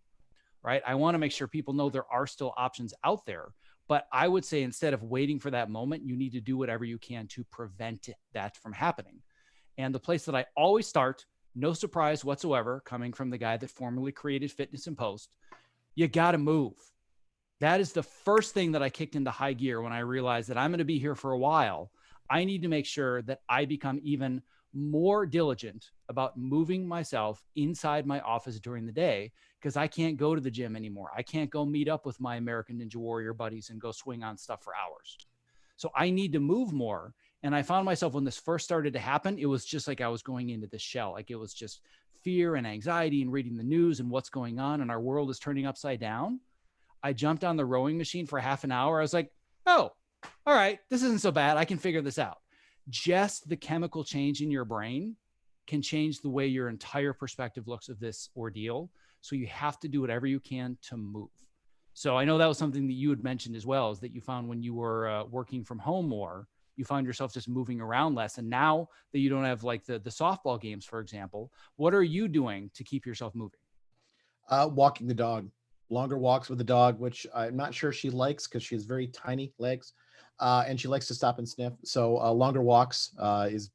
right? I want to make sure people know there are still options out there. But I would say instead of waiting for that moment, you need to do whatever you can to prevent that from happening. And the place that I always start, no surprise whatsoever, coming from the guy that formerly created Fitness in Post, you got to move. That is the first thing that I kicked into high gear when I realized that I'm going to be here for a while. I need to make sure that I become even more diligent about moving myself inside my office during the day, because I can't go to the gym anymore. I can't go meet up with my American Ninja Warrior buddies and go swing on stuff for hours. So I need to move more. And I found myself when this first started to happen, it was just like I was going into this shell. Like it was just fear and anxiety and reading the news and what's going on. And our world is turning upside down. I jumped on the rowing machine for half an hour. I was like, oh, all right, this isn't so bad. I can figure this out. Just the chemical change in your brain can change the way your entire perspective looks of this ordeal. So you have to do whatever you can to move. So I know that was something that you had mentioned as well, is that you found when you were working from home more, you found yourself just moving around less. And now that you don't have like the softball games, for example, what are you doing to keep yourself moving? Walking the dog, longer walks with the dog, which I'm not sure she likes because she has very tiny legs. And she likes to stop and sniff. So longer walks is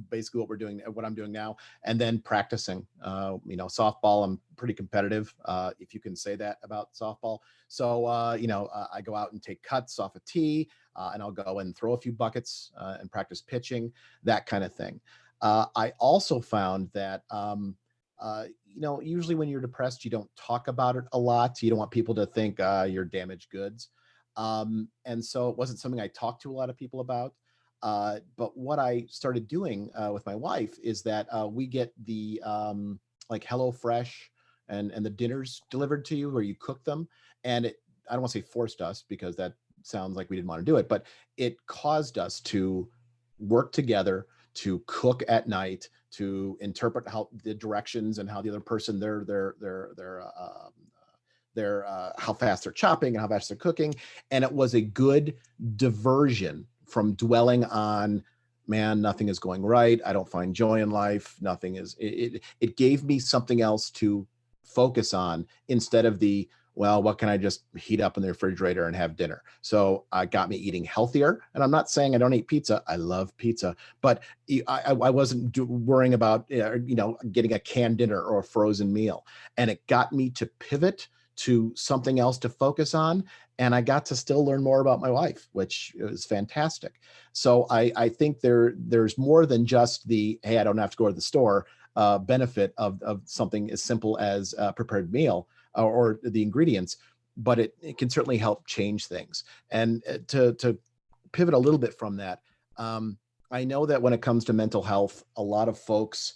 basically what I'm doing now. And then practicing, softball, I'm pretty competitive, if you can say that about softball. So, I go out and take cuts off a tee, and I'll go and throw a few buckets and practice pitching, that kind of thing. I also found that, usually when you're depressed, you don't talk about it a lot. You don't want people to think you're damaged goods. And so it wasn't something I talked to a lot of people about. But what I started doing with my wife is that we get the like HelloFresh and the dinners delivered to you where you cook them. And I don't want to say forced us because that sounds like we didn't want to do it, but it caused us to work together, to cook at night, to interpret how the directions and how the other person how fast they're chopping and how fast they're cooking. And it was a good diversion from dwelling on, man, nothing is going right. I don't find joy in life. Nothing is, it gave me something else to focus on instead of the Well, what can I just heat up in the refrigerator and have dinner? So it got me eating healthier. And I'm not saying I don't eat pizza. I love pizza, but I wasn't worrying about, getting a canned dinner or a frozen meal. And it got me to pivot to something else to focus on. And I got to still learn more about my wife, which is fantastic. So I think there's more than just the, hey, I don't have to go to the store benefit of something as simple as a prepared meal or the ingredients, but it can certainly help change things. And to pivot a little bit from that, I know that when it comes to mental health, a lot of folks,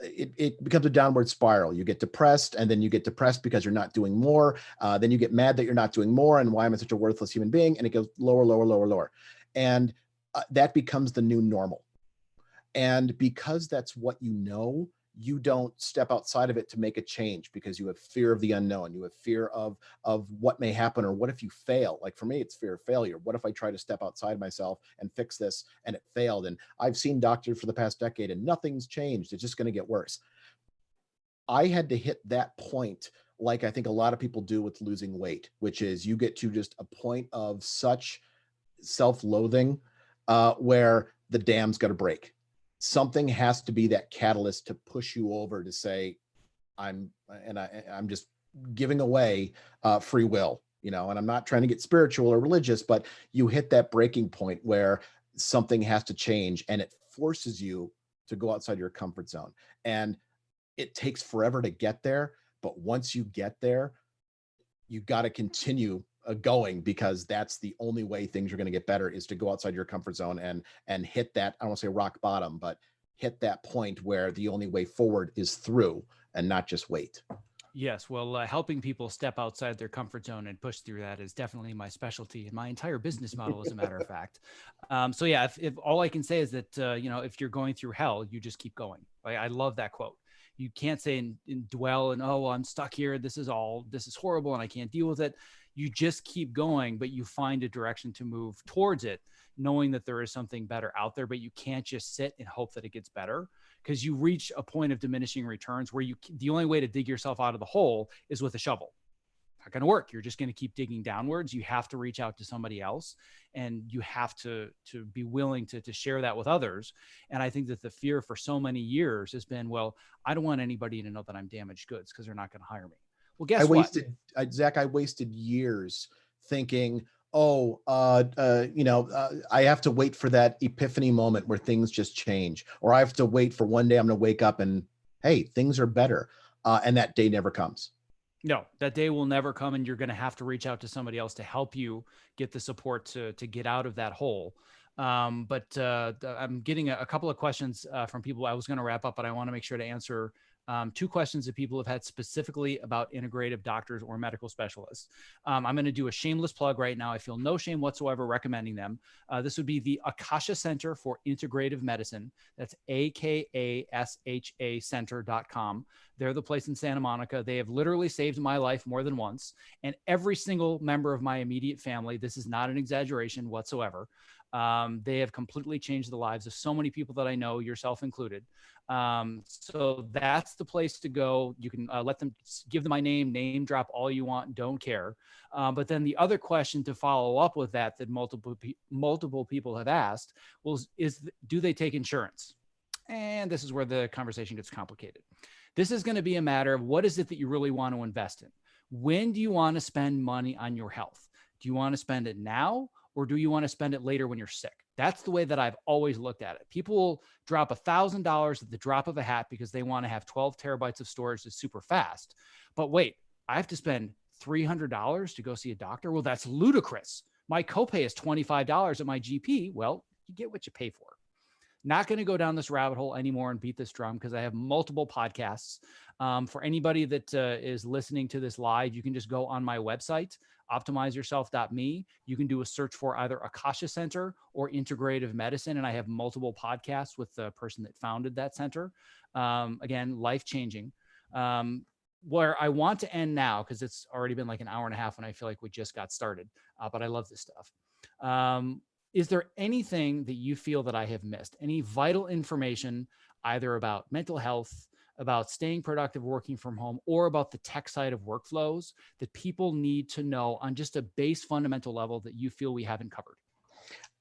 it becomes a downward spiral. You get depressed, and then you get depressed because you're not doing more. Then you get mad that you're not doing more, and why am I such a worthless human being? And it goes lower, lower, lower, lower. And that becomes the new normal. And because that's what you don't step outside of it to make a change because you have fear of the unknown. You have fear of what may happen, or what if you fail? Like for me, it's fear of failure. What if I try to step outside myself and fix this and it failed? And I've seen doctors for the past decade and nothing's changed. It's just going to get worse. I had to hit that point, like I think a lot of people do with losing weight, which is you get to just a point of such self-loathing where the dam's got to break. Something has to be that catalyst to push you over to say, I'm just giving away free will, and I'm not trying to get spiritual or religious, but you hit that breaking point where something has to change, and it forces you to go outside your comfort zone. And it takes forever to get there, but once you get there, you got to continue going, because that's the only way things are going to get better, is to go outside your comfort zone and hit that, I don't want to say rock bottom, but hit that point where the only way forward is through and not just wait. Yes, well, helping people step outside their comfort zone and push through that is definitely my specialty and my entire business model, as a matter of fact. So yeah, if all I can say is that, if you're going through hell, you just keep going. I love that quote. You can't say and dwell and, oh, well, I'm stuck here. This is horrible and I can't deal with it. You just keep going, but you find a direction to move towards it, knowing that there is something better out there, but you can't just sit and hope that it gets better, because you reach a point of diminishing returns where the only way to dig yourself out of the hole is with a shovel. Not going to work. You're just going to keep digging downwards. You have to reach out to somebody else, and you have to be willing to share that with others. And I think that the fear for so many years has been, well, I don't want anybody to know that I'm damaged goods because they're not going to hire me. Well, guess what? Zach, I wasted years thinking, I have to wait for that epiphany moment where things just change, or I have to wait for one day I'm going to wake up and, hey, things are better. And that day never comes. No, that day will never come, and you're going to have to reach out to somebody else to help you get the support to get out of that hole. But I'm getting a couple of questions from people. I was going to wrap up, but I want to make sure to answer two questions that people have had specifically about integrative doctors or medical specialists. I'm going to do a shameless plug right now. I feel no shame whatsoever recommending them. This would be the Akasha Center for Integrative Medicine. That's AKASHA Center.com. They're the place in Santa Monica. They have literally saved my life more than once. And every single member of my immediate family, this is not an exaggeration whatsoever. They have completely changed the lives of so many people that I know, yourself included. So that's the place to go. You can give them my name drop all you want, don't care. But then the other question to follow up with that multiple people have asked is do they take insurance? And this is where the conversation gets complicated. This is going to be a matter of what is it that you really want to invest in? When do you want to spend money on your health? Do you want to spend it now, or do you want to spend it later when you're sick? That's the way that I've always looked at it. People will drop $1,000 at the drop of a hat because they want to have 12 terabytes of storage that's super fast. But wait, I have to spend $300 to go see a doctor? Well, that's ludicrous. My copay is $25 at my GP. Well, you get what you pay for. Not going to go down this rabbit hole anymore and beat this drum, because I have multiple podcasts. For anybody that is listening to this live, you can just go on my website, optimizeyourself.me. You can do a search for either Akasha Center or Integrative Medicine. And I have multiple podcasts with the person that founded that center. Again, life-changing. Where I want to end now, because it's already been like an hour and a half and I feel like we just got started, but I love this stuff. Is there anything that you feel that I have missed? Any vital information, either about mental health, about staying productive working from home, or about the tech side of workflows that people need to know on just a base fundamental level that you feel we haven't covered?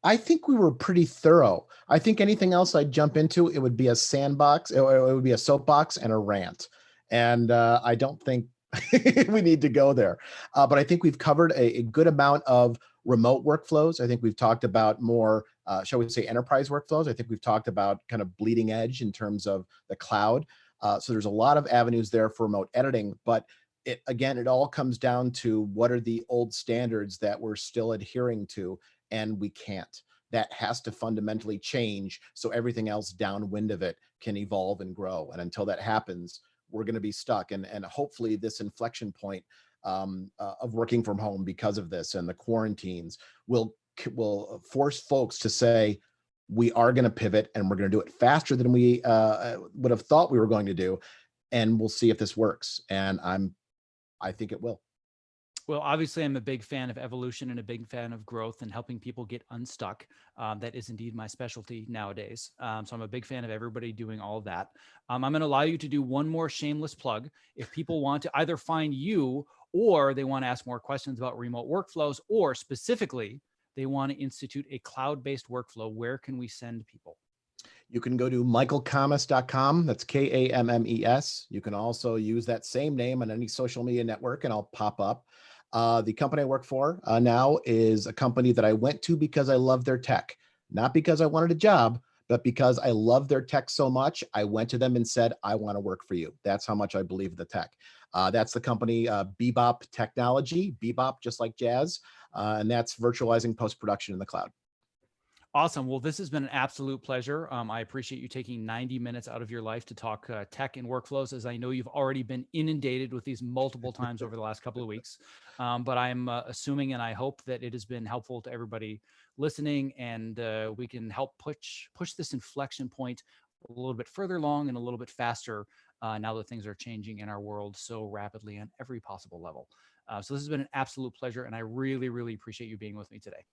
I think we were pretty thorough. I think anything else I'd jump into, it would be a sandbox, it would be a soapbox and a rant. And I don't think we need to go there. But I think we've covered a good amount of remote workflows. I think we've talked about more, shall we say, enterprise workflows. I think we've talked about kind of bleeding edge in terms of the cloud. So there's a lot of avenues there for remote editing, but it all comes down to what are the old standards that we're still adhering to, and we can't. That has to fundamentally change so everything else downwind of it can evolve and grow. And until that happens, we're going to be stuck. And hopefully this inflection point of working from home because of this and the quarantines will force folks to say, we are going to pivot and we're going to do it faster than we would have thought we were going to do. And we'll see if this works. And I think it will. Well, obviously, I'm a big fan of evolution and a big fan of growth and helping people get unstuck. That is indeed my specialty nowadays. So I'm a big fan of everybody doing all of that. I'm going to allow you to do one more shameless plug. If people want to either find you or they want to ask more questions about remote workflows, or specifically, they want to institute a cloud-based workflow, where can we send people? You can go to michaelkammes.com. That's Kammes. You can also use that same name on any social media network and I'll pop up. The company I work for now is a company that I went to because I love their tech, not because I wanted a job, but because I love their tech so much. I went to them and said, I want to work for you. That's how much I believe in the tech. That's the company BeBop Technology, Bebop, just like jazz. And that's virtualizing post-production in the cloud. Awesome. Well, this has been an absolute pleasure. I appreciate you taking 90 minutes out of your life to talk tech and workflows, as I know you've already been inundated with these multiple times over the last couple of weeks. But I'm assuming and I hope that it has been helpful to everybody listening, and we can help push this inflection point a little bit further along and a little bit faster now that things are changing in our world so rapidly on every possible level. So this has been an absolute pleasure, and I really, really appreciate you being with me today.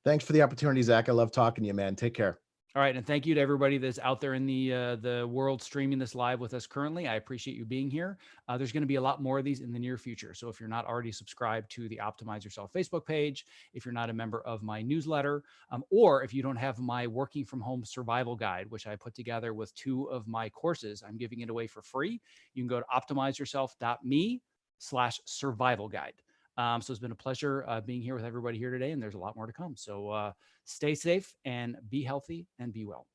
Thanks for the opportunity, Zach. I love talking to you, man. Take care. All right. And thank you to everybody that's out there in the world streaming this live with us currently. I appreciate you being here. There's going to be a lot more of these in the near future. So if you're not already subscribed to the Optimize Yourself Facebook page, if you're not a member of my newsletter, or if you don't have my working from home survival guide, which I put together with 2 of my courses, I'm giving it away for free. You can go to optimizeyourself.me/survival guide. So it's been a pleasure being here with everybody here today, and there's a lot more to come. So stay safe and be healthy and be well.